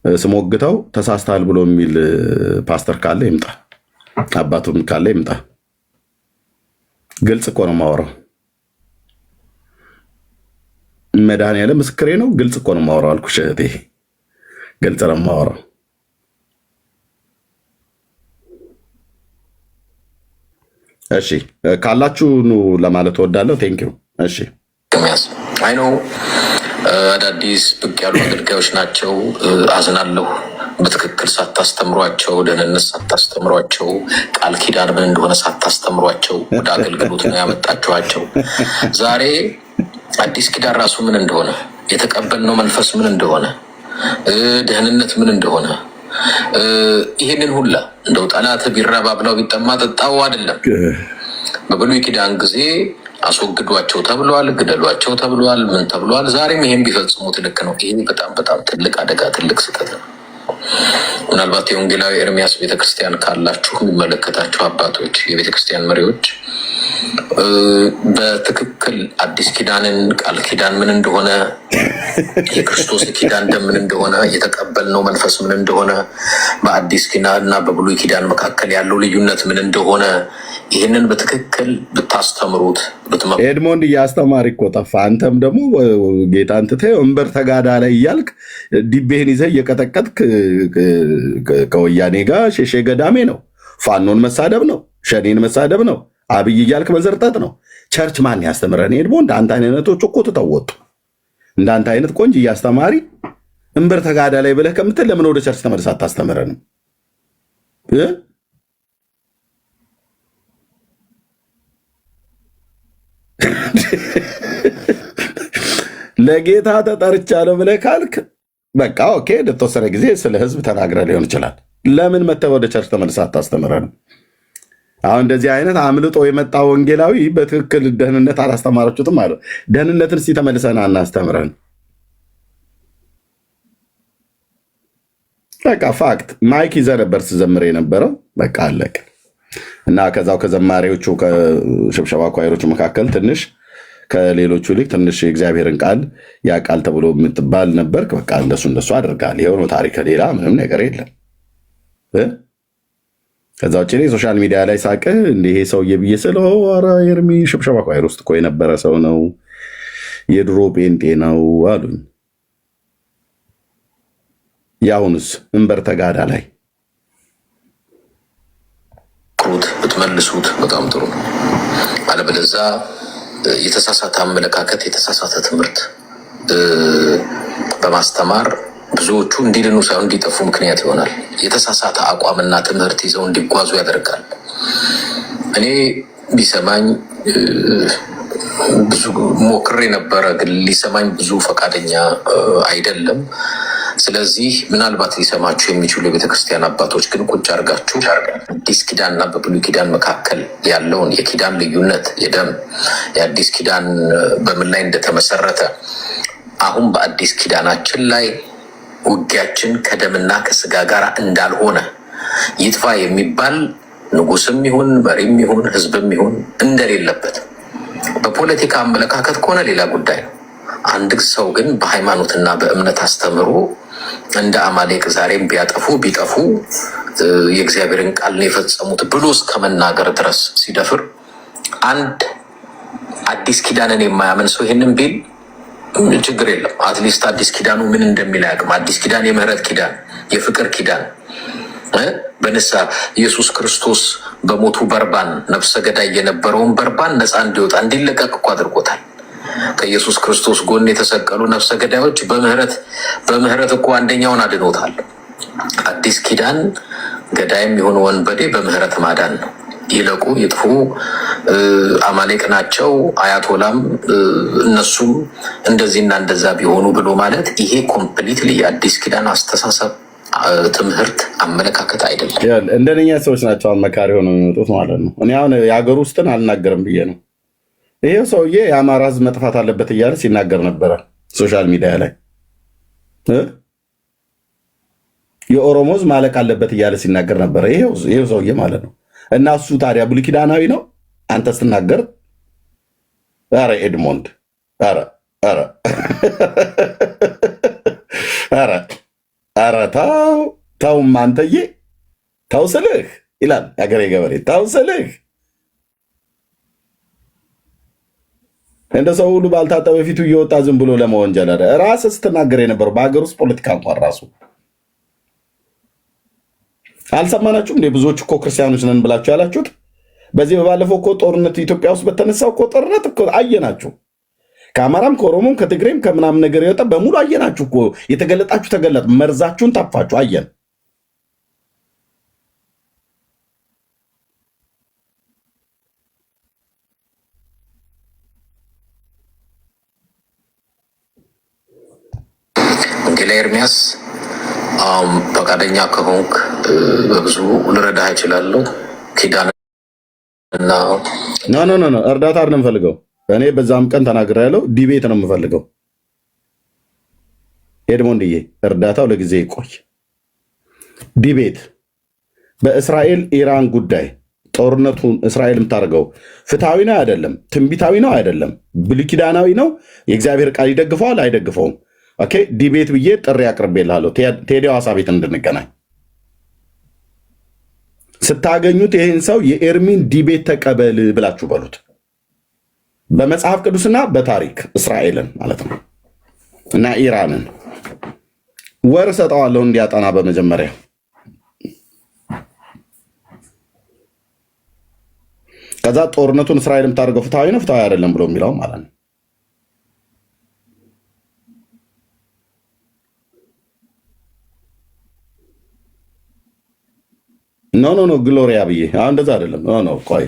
ስሞግተው ተሳስተሃል ብሎ የሚል ፓስተር ካለ ይምጣ፣ አባቱም ካለ ይምጣ። ግልጽ እኮ ነው የማወራው። መድኃኒዓለም ምስክሬ ነው። ግልጽ እኮ ነው የማወራው አልኩሽ እህቴ፣ ግልጽ ነው የማወራው። እሺ ካላችሁ ኑ ለማለት እወዳለሁ። ቴንኪው። እሺ አይ ነው አዳዲስ ብቅ ያሉ አገልጋዮች ናቸው። አዝናለሁ። በትክክል ሳታስተምሯቸው፣ ደህንነት ሳታስተምሯቸው፣ ቃል ኪዳን ምን እንደሆነ ሳታስተምሯቸው ወደ አገልግሎት ነው ያመጣችኋቸው። ዛሬ አዲስ ኪዳን ራሱ ምን እንደሆነ፣ የተቀበልነው መንፈስ ምን እንደሆነ፣ ደህንነት ምን እንደሆነ ይህንን ሁላ እንደው ጠላት ቢራብ አብላው ቢጠማ ጠጣው አይደለም። በብሉይ ኪዳን ጊዜ አስወግዷቸው ተብሏል፣ ግደሏቸው ተብሏል፣ ምን ተብሏል። ዛሬም ይሄን ቢፈጽሙት ልክ ነው። ይሄ በጣም በጣም ትልቅ አደጋ፣ ትልቅ ስህተት ነው። ምናልባት የወንጌላዊ ኤርሚያስ ቤተክርስቲያን ካላችሁ የሚመለከታችሁ አባቶች፣ የቤተክርስቲያን መሪዎች በትክክል አዲስ ኪዳንን ቃል ኪዳን ምን እንደሆነ፣ የክርስቶስ ኪዳን ደም ምን እንደሆነ፣ የተቀበልነው መንፈስ ምን እንደሆነ፣ በአዲስ ኪዳን እና በብሉይ ኪዳን መካከል ያለው ልዩነት ምን እንደሆነ ይህንን በትክክል ብታስተምሩት ኤድሞንድ እያስተማሪ እኮ ጠፋ። አንተም ደግሞ ጌታን ትተህ ወንበር ተጋዳ ላይ እያልክ ዲቤህን ይዘህ እየቀጠቀጥክ ከወያኔ ጋር ሼሼ ገዳሜ ነው። ፋኖን መሳደብ ነው፣ ሸኔን መሳደብ ነው፣ አብይ እያልክ መዘርጠጥ ነው። ቸርች ማን ያስተምረን? ኤድሞንድ አንተ አይነቶች እኮ ተተወጡ። እንዳንተ አይነት ቆንጅ እያስተማሪ ወንበር ተጋዳ ላይ ብለህ ከምትል ለምን ወደ ቸርች ተመልሰህ አታስተምረንም? ለጌታ ተጠርቻለሁ ብለህ ካልክ በቃ ኦኬ፣ ለተወሰነ ጊዜ ስለ ህዝብ ተናግረህ ሊሆን ይችላል። ለምን መተህ ወደ ቸርች ተመልሰህ አታስተምረንም? አሁን እንደዚህ አይነት አምልጦ የመጣ ወንጌላዊ በትክክል ደህንነት አላስተማራችሁትም አለ። ደህንነትን እስቲ ተመልሰን አናስተምረን። በቃ ፋክት ማይክ ይዘህ ነበር ስዘምር የነበረው። በቃ አለቀ። እና ከዛው ከዘማሪዎቹ ከሽብሸባ ኳይሮቹ መካከል ትንሽ ከሌሎቹ ልክ ትንሽ የእግዚአብሔርን ቃል ያ ቃል ተብሎ የምትባል ነበር። በቃ እንደሱ አድርጋል። ይኸው ነው ታሪክ፣ ሌላ ምንም ነገር የለም። ከዛ ውጭ ሶሻል ሚዲያ ላይ ሳቅህ እንዲህ ይሄ ሰውዬ ብዬ ስለ ኧረ ኤርሚ ሽብሸባ ኳይር ውስጥ እኮ የነበረ ሰው ነው፣ የድሮ ጴንጤ ነው አሉኝ። የአሁንስ እንበር ተጋዳ ላይ ብትመልሱት በጣም ጥሩ ነው። አለበለዚያ የተሳሳተ አመለካከት፣ የተሳሳተ ትምህርት በማስተማር ብዙዎቹ እንዲድኑ ሳይሆን እንዲጠፉ ምክንያት ይሆናል። የተሳሳተ አቋምና ትምህርት ይዘው እንዲጓዙ ያደርጋል። እኔ ቢሰማኝ ብዙ ሞክሬ ነበረ፣ ግን ሊሰማኝ ብዙ ፈቃደኛ አይደለም። ስለዚህ ምናልባት ሊሰማችሁ የሚችሉ የቤተክርስቲያን አባቶች ግን ቁጭ አድርጋችሁ አዲስ ኪዳንና በብሉይ ኪዳን መካከል ያለውን የኪዳን ልዩነት፣ የደም የአዲስ ኪዳን በምን ላይ እንደተመሰረተ፣ አሁን በአዲስ ኪዳናችን ላይ ውጊያችን ከደምና ከስጋ ጋር እንዳልሆነ፣ ይጥፋ የሚባል ንጉስም ይሁን መሪም ይሁን ህዝብም ይሁን እንደሌለበት፣ በፖለቲካ አመለካከት ከሆነ ሌላ ጉዳይ ነው። አንድ ሰው ግን በሃይማኖትና በእምነት አስተምሮ እንደ አማሌቅ ዛሬም ቢጠፉ የእግዚአብሔርን ቃል ነው የፈጸሙት ብሎ እስከ መናገር ድረስ ሲደፍር፣ አንድ አዲስ ኪዳንን የማያምን ሰው ይህንን ቢል ችግር የለም። አትሊስት አዲስ ኪዳኑ ምን እንደሚል አያውቅም። አዲስ ኪዳን የምህረት ኪዳን፣ የፍቅር ኪዳን፣ በንስሐ ኢየሱስ ክርስቶስ በሞቱ በርባን ነፍሰ ገዳይ የነበረውን በርባን ነፃ እንዲወጣ እንዲለቀቅ እኮ አድርጎታል። ከኢየሱስ ክርስቶስ ጎን የተሰቀሉ ነፍሰ ገዳዮች በምህረት እኮ አንደኛውን አድኖታል። አዲስ ኪዳን ገዳይም የሆነ ወንበዴ በምህረት ማዳን ነው። ይለቁ ይጥፉ አማሌቅ ናቸው አያቶላም እነሱም እንደዚህና እንደዛ ቢሆኑ ብሎ ማለት ይሄ ኮምፕሊትሊ የአዲስ ኪዳን አስተሳሰብ፣ ትምህርት፣ አመለካከት አይደለም። እንደነኛ ሰዎች ናቸው አመካሪ ሆነው የሚመጡት ማለት ነው። እኔ አሁን የሀገር ውስጥን አልናገርም ብዬ ነው። ይሄው ሰውዬ የአማራ ሕዝብ መጥፋት አለበት እያለ ሲናገር ነበረ ሶሻል ሚዲያ ላይ። የኦሮሞ ሕዝብ ማለቅ አለበት እያለ ሲናገር ነበረ ይሄው ሰውዬ ማለት ነው። እና እሱ ታዲያ ብሉይ ኪዳናዊ ነው አንተ ስትናገር? ኧረ ኤድሞንድ ኧረ ተውም አንተዬ ተው ስልህ ይላል የአገሬ ገበሬ። ተው ስልህ እንደ ሰው ሁሉ ባልታጠበ ፊቱ እየወጣ ዝም ብሎ ለመወንጀል ራስህ ስትናገር የነበረው በሀገር ውስጥ ፖለቲካ እንኳን ራሱ አልሰማናችሁም? እንደ ብዙዎች እኮ ክርስቲያኖች ነን ብላችሁ ያላችሁት በዚህ በባለፈው እኮ ጦርነት ኢትዮጵያ ውስጥ በተነሳው እኮ ጦርነት እኮ አየናችሁ። ከአማራም ከኦሮሞም ከትግሬም ከምናምን ነገር የወጣ በሙሉ አየናችሁ እኮ። የተገለጣችሁ ተገለጥ፣ መርዛችሁን ታፋችሁ አየን። ወንጌላዊ ኤርሚያስ ፈቃደኛ ከሆንክ በብዙ ልረዳህ እችላለሁ። ኪዳን እና ኖ እርዳታ አይደለም የምፈልገው እኔ በዛም ቀን ተናግሬ ያለው ዲቤት ነው የምፈልገው። ኤድሞንድዬ እርዳታው ለጊዜ ይቆይ። ዲቤት በእስራኤል ኢራን ጉዳይ ጦርነቱን እስራኤል የምታደርገው ፍትሐዊ ነው አይደለም? ትንቢታዊ ነው አይደለም? ብሉይ ኪዳናዊ ነው? የእግዚአብሔር ቃል ይደግፈዋል አይደግፈውም? ኦኬ ዲቤት ብዬ ጥሪ አቅርቤልሃለሁ። ቴዲ ሐዋሳ ቤት እንድንገናኝ ስታገኙት ይህን ሰው የኤርሚን ዲቤት ተቀበል ብላችሁ በሉት። በመጽሐፍ ቅዱስና በታሪክ እስራኤልን ማለት ነው እና ኢራንን ወር ሰጠዋለሁ እንዲያጠና በመጀመሪያ ከዛ ጦርነቱን እስራኤል የምታደርገው ፍትሐዊ ነው ፍትሐዊ አይደለም ብሎ የሚለው ማለት ነው። ኖ ግሎሪያ ብዬ አሁን እንደዛ አይደለም። ኖ ቆይ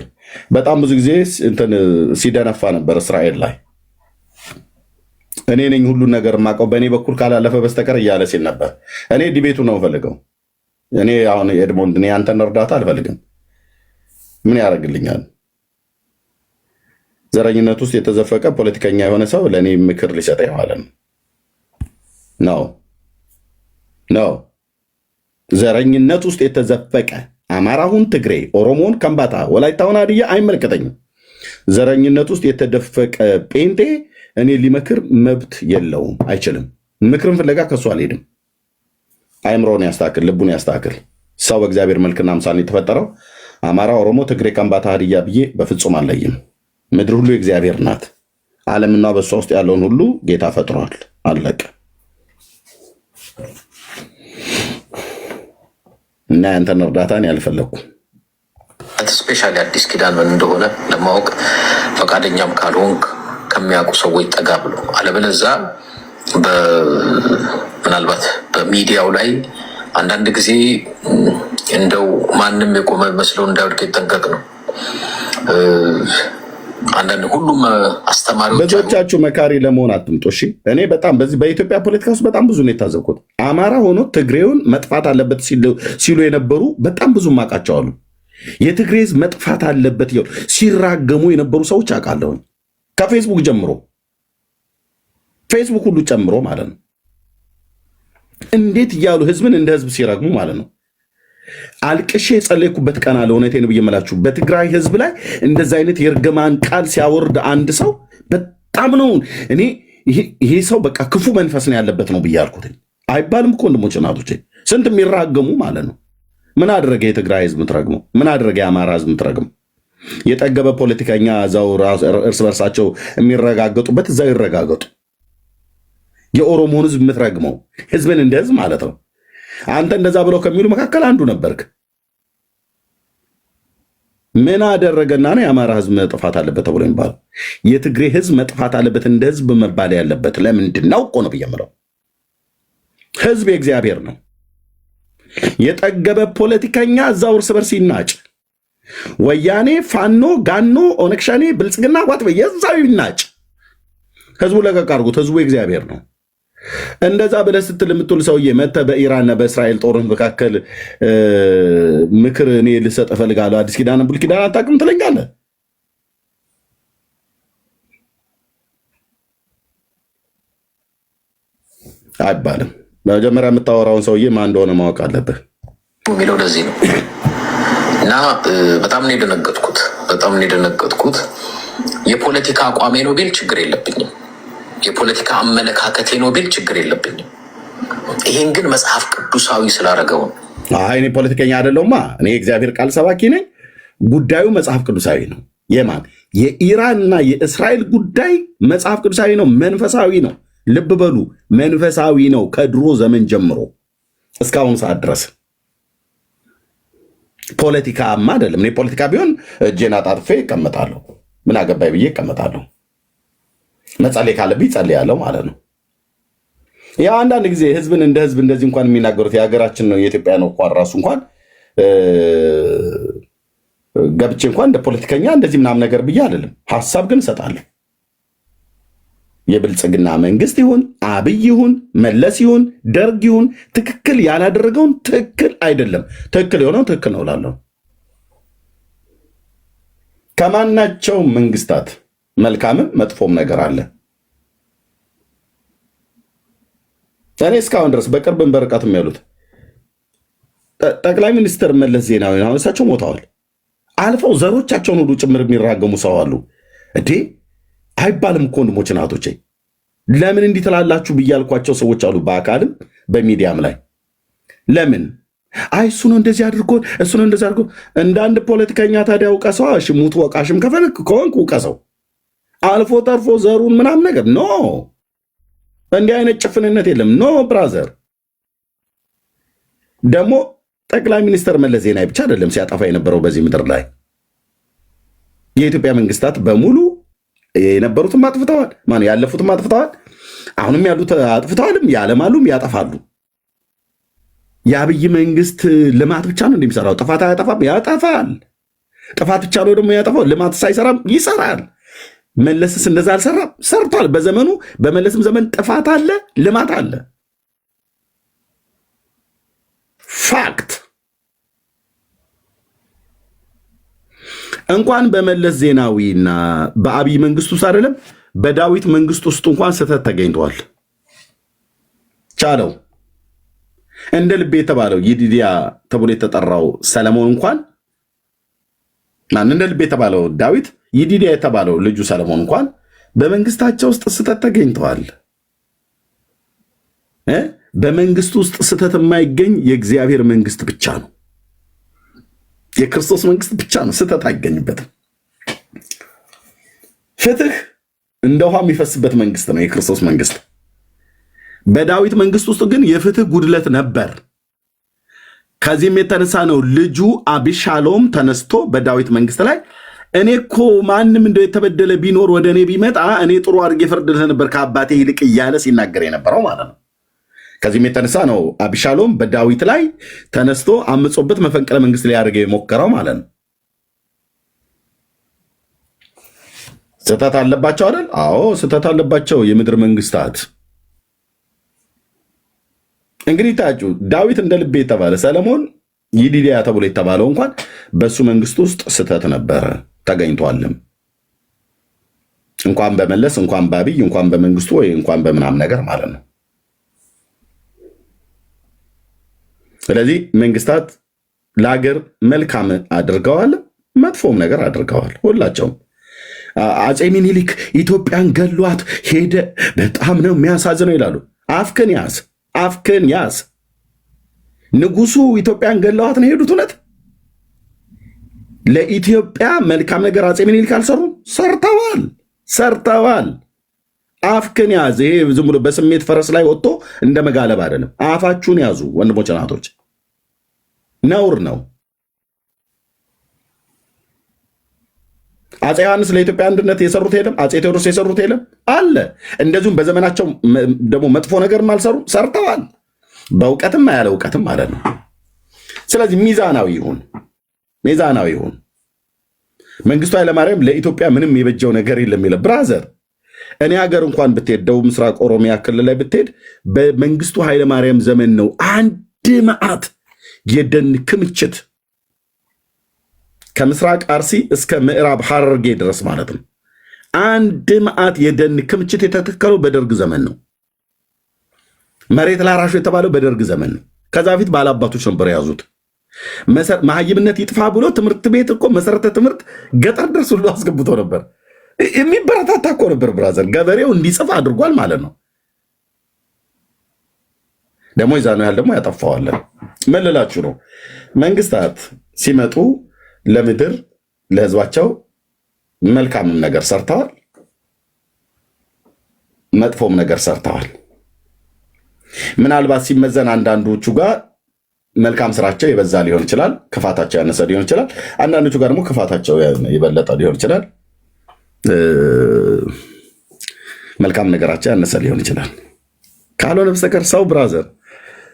በጣም ብዙ ጊዜ እንትን ሲደነፋ ነበር እስራኤል ላይ እኔ ነኝ ሁሉን ነገር የማውቀው በእኔ በኩል ካላለፈ በስተቀር እያለ ሲል ነበር። እኔ ዲቤቱ ነው ፈልገው። እኔ አሁን ኤድሞንድ እኔ አንተን እርዳታ አልፈልግም። ምን ያደርግልኛል? ዘረኝነት ውስጥ የተዘፈቀ ፖለቲከኛ የሆነ ሰው ለእኔ ምክር ሊሰጠኝ ማለት ነው። ነው ዘረኝነት ውስጥ የተዘፈቀ አማራሁን፣ ትግሬ፣ ኦሮሞን፣ ከምባታ፣ ወላይታውን፣ ሀዲያ አይመለከተኝም። ዘረኝነት ውስጥ የተደፈቀ ጴንጤ እኔ ሊመክር መብት የለውም፣ አይችልም። ምክርን ፍለጋ ከሱ አልሄድም። አይምሮን ያስተካክል፣ ልቡን ያስተካክል። ሰው በእግዚአብሔር መልክና አምሳል የተፈጠረው አማራ፣ ኦሮሞ፣ ትግሬ፣ ከምባታ፣ ሀዲያ ብዬ በፍጹም አልለይም። ምድር ሁሉ የእግዚአብሔር ናት። ዓለምና በሷ ውስጥ ያለውን ሁሉ ጌታ ፈጥሯል። አለቀ። እና ያንተን እርዳታን ያልፈለግኩ ስፔሻሊ አዲስ ኪዳን ምን እንደሆነ ለማወቅ ፈቃደኛም ካልሆንክ ከሚያውቁ ሰዎች ጠጋ ብሎ አለበለዛ ምናልባት በሚዲያው ላይ አንዳንድ ጊዜ እንደው ማንም የቆመ መስለው እንዳይወድቅ ይጠንቀቅ ነው። አንዳንድ ሁሉም አስተማሪዎች ብዙዎቻችሁ መካሪ ለመሆን አትምጡ። እሺ እኔ በጣም በዚህ በኢትዮጵያ ፖለቲካ ውስጥ በጣም ብዙ ነው የታዘብኩት። አማራ ሆኖ ትግሬውን መጥፋት አለበት ሲሉ የነበሩ በጣም ብዙ ማቃቸው አሉ። የትግሬ ሕዝብ መጥፋት አለበት ሲራገሙ የነበሩ ሰዎች አውቃለሁ። ከፌስቡክ ጀምሮ ፌስቡክ ሁሉ ጨምሮ ማለት ነው። እንዴት እያሉ ህዝብን እንደ ህዝብ ሲረግሙ ማለት ነው። አልቅሼ የጸለይኩበት ቀን አለ። እውነቴን ብዬ የምላችሁ በትግራይ ህዝብ ላይ እንደዚ አይነት የእርግማን ቃል ሲያወርድ አንድ ሰው በጣም ነው እኔ ይሄ ሰው በቃ ክፉ መንፈስ ነው ያለበት ነው ብዬ አልኩት። አይባልም እኮ ወንድሞች እናቶቼ፣ ስንት የሚራገሙ ማለት ነው። ምን አደረገ የትግራይ ህዝብ ምትረግመው? ምን አደረገ የአማራ ህዝብ ምትረግመው? የጠገበ ፖለቲከኛ እዛው እርስ በርሳቸው የሚረጋገጡበት እዛው ይረጋገጡ። የኦሮሞን ህዝብ የምትረግመው ህዝብን እንደ ህዝብ ማለት ነው። አንተ እንደዛ ብለው ከሚሉ መካከል አንዱ ነበርክ። ምን አደረገና ነው የአማራ ህዝብ መጥፋት አለበት ተብሎ የሚባለው? የትግሬ ህዝብ መጥፋት አለበት እንደ ህዝብ መባል ያለበት ለምንድን ነው እኮ ነው ብዬ የምለው። ህዝብ የእግዚአብሔር ነው። የጠገበ ፖለቲከኛ እዛው እርስ በርስ ይናጭ። ወያኔ፣ ፋኖ፣ ጋኖ፣ ኦነግ ሸኔ፣ ብልጽግና ዋት በየዛው ይናጭ። ህዝቡ ለቀቅ አድርጉት። ህዝቡ የእግዚአብሔር ነው። እንደዛ ብለህ ስትል የምትውል ሰውዬ መተህ በኢራንና በእስራኤል ጦርነት መካከል ምክር እኔ ልሰጥ እፈልጋለሁ፣ አዲስ ኪዳን ብሉይ ኪዳን አታውቅም ትለኛለህ። አይባልም። መጀመሪያ የምታወራውን ሰውዬ ማን እንደሆነ ማወቅ አለብህ የሚለው ለዚህ ነው። እና በጣም ነው የደነገጥኩት። የፖለቲካ አቋሜ ነው ቢል ችግር የለብኝም። የፖለቲካ አመለካከቴ ነው ቢል ችግር የለብኝም። ይሄን ግን መጽሐፍ ቅዱሳዊ ስላደረገው ነው። እኔ ፖለቲከኛ አይደለሁማ። እኔ የእግዚአብሔር ቃል ሰባኪ ነኝ። ጉዳዩ መጽሐፍ ቅዱሳዊ ነው። የማን የኢራንና የእስራኤል ጉዳይ መጽሐፍ ቅዱሳዊ ነው፣ መንፈሳዊ ነው። ልብ በሉ፣ መንፈሳዊ ነው። ከድሮ ዘመን ጀምሮ እስካሁን ሰዓት ድረስ ፖለቲካማ አይደለም። እኔ ፖለቲካ ቢሆን እጄን አጣጥፌ እቀመጣለሁ። ምን አገባኝ ብዬ እቀመጣለሁ። መጸለይ ካለብኝ ጸልያለሁ ማለት ነው። ያው አንዳንድ ጊዜ ህዝብን እንደ ህዝብ እንደዚህ እንኳን የሚናገሩት የሀገራችን ነው የኢትዮጵያ ነው እንኳን ራሱ እንኳን ገብቼ እንኳን እንደ ፖለቲከኛ እንደዚህ ምናምን ነገር ብዬ አይደለም። ሀሳብ ግን እሰጣለሁ። የብልጽግና መንግስት ይሁን አብይ ይሁን መለስ ይሁን ደርግ ይሁን ትክክል ያላደረገውን ትክክል አይደለም፣ ትክክል የሆነው ትክክል ነው እላለሁ። ከማናቸው መንግስታት መልካምም መጥፎም ነገር አለ። እኔ እስካሁን ድረስ በቅርብም በርቀትም ያሉት ጠቅላይ ሚኒስትር መለስ ዜናዊ አሁን እሳቸው ሞተዋል። አልፈው ዘሮቻቸውን ሁሉ ጭምር የሚራገሙ ሰው አሉ። እንዴ አይባልም እኮ ወንድሞች እናቶቼ፣ ለምን እንዲህ ትላላችሁ ብያልኳቸው ሰዎች አሉ፣ በአካልም በሚዲያም ላይ። ለምን አይ እሱ ነው እንደዚህ አድርጎ እሱ ነው እንደዚህ አድርጎ። እንደ አንድ ፖለቲከኛ ታዲያ ውቀሰው። እሺ ሙት ወቃሽም ከፈለክ ከሆንክ ውቀሰው። አልፎ ተርፎ ዘሩን ምናምን ነገር ኖ፣ እንዲህ አይነት ጭፍንነት የለም። ኖ ብራዘር። ደግሞ ጠቅላይ ሚኒስትር መለስ ዜናዊ ብቻ አይደለም ሲያጠፋ የነበረው በዚህ ምድር ላይ የኢትዮጵያ መንግስታት በሙሉ የነበሩትም አጥፍተዋል፣ ማን ያለፉትም አጥፍተዋል፣ አሁንም ያሉት አጥፍተዋልም፣ ያለማሉም ያጠፋሉ። የአብይ መንግስት ልማት ብቻ ነው እንደሚሰራው፣ ጥፋት አያጠፋም? ያጠፋል። ጥፋት ብቻ ነው ደግሞ ያጠፋው፣ ልማት ሳይሰራም ይሰራል። መለስስ እንደዛ አልሰራም? ሰርቷል። በዘመኑ በመለስም ዘመን ጥፋት አለ፣ ልማት አለ። ፋክት። እንኳን በመለስ ዜናዊና በአብይ መንግስት ውስጥ አይደለም በዳዊት መንግስት ውስጥ እንኳን ስህተት ተገኝቷል። ቻለው እንደ ልቤ የተባለው ይዲዲያ ተብሎ የተጠራው ሰለሞን እንኳን እንደ ልቤ የተባለው ዳዊት ይዲዲያ የተባለው ልጁ ሰለሞን እንኳን በመንግስታቸው ውስጥ ስህተት ተገኝተዋል። በመንግስት ውስጥ ስህተት የማይገኝ የእግዚአብሔር መንግስት ብቻ ነው። የክርስቶስ መንግስት ብቻ ነው፣ ስህተት አይገኝበትም። ፍትህ እንደ ውሃ የሚፈስበት መንግስት ነው የክርስቶስ መንግስት። በዳዊት መንግስት ውስጥ ግን የፍትህ ጉድለት ነበር። ከዚህም የተነሳ ነው ልጁ አቢሻሎም ተነስቶ በዳዊት መንግስት ላይ እኔ እኮ ማንም እንደው የተበደለ ቢኖር ወደ እኔ ቢመጣ እኔ ጥሩ አድርጌ ፈርድልህ ነበር ከአባቴ ይልቅ እያለ ሲናገር የነበረው ማለት ነው። ከዚህም የተነሳ ነው አቢሻሎም በዳዊት ላይ ተነስቶ አምጾበት መፈንቅለ መንግስት ሊያደርገው የሞከረው ማለት ነው። ስህተት አለባቸው አይደል? አዎ ስህተት አለባቸው የምድር መንግስታት። እንግዲህ ታጩ ዳዊት እንደ ልቤ የተባለ ሰለሞን ይዲዲያ ተብሎ የተባለው እንኳን በሱ መንግስት ውስጥ ስህተት ነበረ ተገኝቷልም። እንኳን በመለስ እንኳን በአብይ እንኳን በመንግስቱ ወይ እንኳን በምናም ነገር ማለት ነው። ስለዚህ መንግስታት ለሀገር መልካም አድርገዋል፣ መጥፎም ነገር አድርገዋል። ሁላቸውም አፄ ሚኒሊክ ኢትዮጵያን ገሏት ሄደ፣ በጣም ነው የሚያሳዝነው ይላሉ። አፍክን ያዝ፣ አፍክን ያዝ። ንጉሱ ኢትዮጵያን ገለዋት ነው የሄዱት። እውነት ለኢትዮጵያ መልካም ነገር አፄ ሚኒሊክ አልሰሩም? ሰርተዋል፣ ሰርተዋል። አፍክን ያዝ። ይሄ ዝም ብሎ በስሜት ፈረስ ላይ ወጥቶ እንደ መጋለብ አይደለም። አፋችሁን ያዙ ወንድሞች እናቶች፣ ነውር ነው። አፄ ዮሐንስ ለኢትዮጵያ አንድነት የሰሩት የለም? አፄ ቴዎድሮስ የሰሩት የለም? አለ። እንደዚሁም በዘመናቸው ደግሞ መጥፎ ነገርም አልሰሩም? ሰርተዋል። በእውቀትም ያለ እውቀትም ማለት ነው። ስለዚህ ሚዛናዊ ይሁን፣ ሚዛናዊ ይሁን። መንግስቱ ኃይለማርያም ለኢትዮጵያ ምንም የበጀው ነገር የለም ይላል። ብራዘር እኔ ሀገር እንኳን ብትሄድ ደቡብ ምስራቅ ኦሮሚያ ክልል ላይ ብትሄድ በመንግስቱ ኃይለማርያም ዘመን ነው አንድ መዓት የደን ክምችት ከምስራቅ አርሲ እስከ ምዕራብ ሐረርጌ ድረስ ማለት ነው። አንድ መዓት የደን ክምችት የተተከለው በደርግ ዘመን ነው። መሬት ላራሹ የተባለው በደርግ ዘመን ነው። ከዛ በፊት ባላባቶች ነበር የያዙት። መሀይምነት ይጥፋ ብሎ ትምህርት ቤት እኮ መሰረተ ትምህርት ገጠር ድረስ ሁሉ አስገብቶ ነበር። የሚበረታታ እኮ ነበር ብራዘር። ገበሬው እንዲጽፍ አድርጓል ማለት ነው። ደግሞ ይዛኑ ያህል ደግሞ ያጠፋዋለን። ምን ልላችሁ ነው? መንግስታት ሲመጡ ለምድር ለህዝባቸው መልካምም ነገር ሰርተዋል፣ መጥፎም ነገር ሰርተዋል። ምናልባት ሲመዘን አንዳንዶቹ ጋር መልካም ስራቸው የበዛ ሊሆን ይችላል፣ ክፋታቸው ያነሰ ሊሆን ይችላል። አንዳንዶቹ ጋር ደግሞ ክፋታቸው የበለጠ ሊሆን ይችላል፣ መልካም ነገራቸው ያነሰ ሊሆን ይችላል። ካልሆነ በስተቀር ሰው ብራዘር፣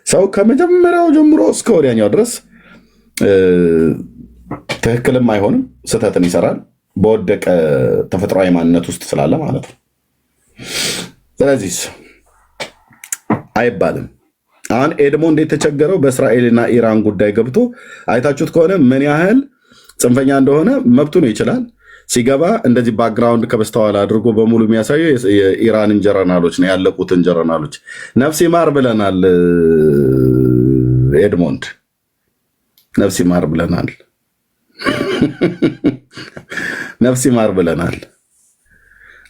ሰው ከመጀመሪያው ጀምሮ እስከ ወዲያኛው ድረስ ትክክልም አይሆንም፣ ስህተትን ይሰራል። በወደቀ ተፈጥሯዊ ማንነት ውስጥ ስላለ ማለት ነው። ስለዚህ አይባልም። አሁን ኤድሞንድ የተቸገረው በእስራኤልና ኢራን ጉዳይ ገብቶ አይታችሁት ከሆነ ምን ያህል ጽንፈኛ እንደሆነ መብቱ ነው፣ ይችላል። ሲገባ እንደዚህ ባክግራውንድ ከበስተኋላ አድርጎ በሙሉ የሚያሳየው የኢራንን ጀነራሎች ነው፣ ያለቁትን ጀነራሎች ነፍስ ይማር ብለናል። ኤድሞንድ ነፍስ ይማር ብለናል። ነፍስ ይማር ብለናል።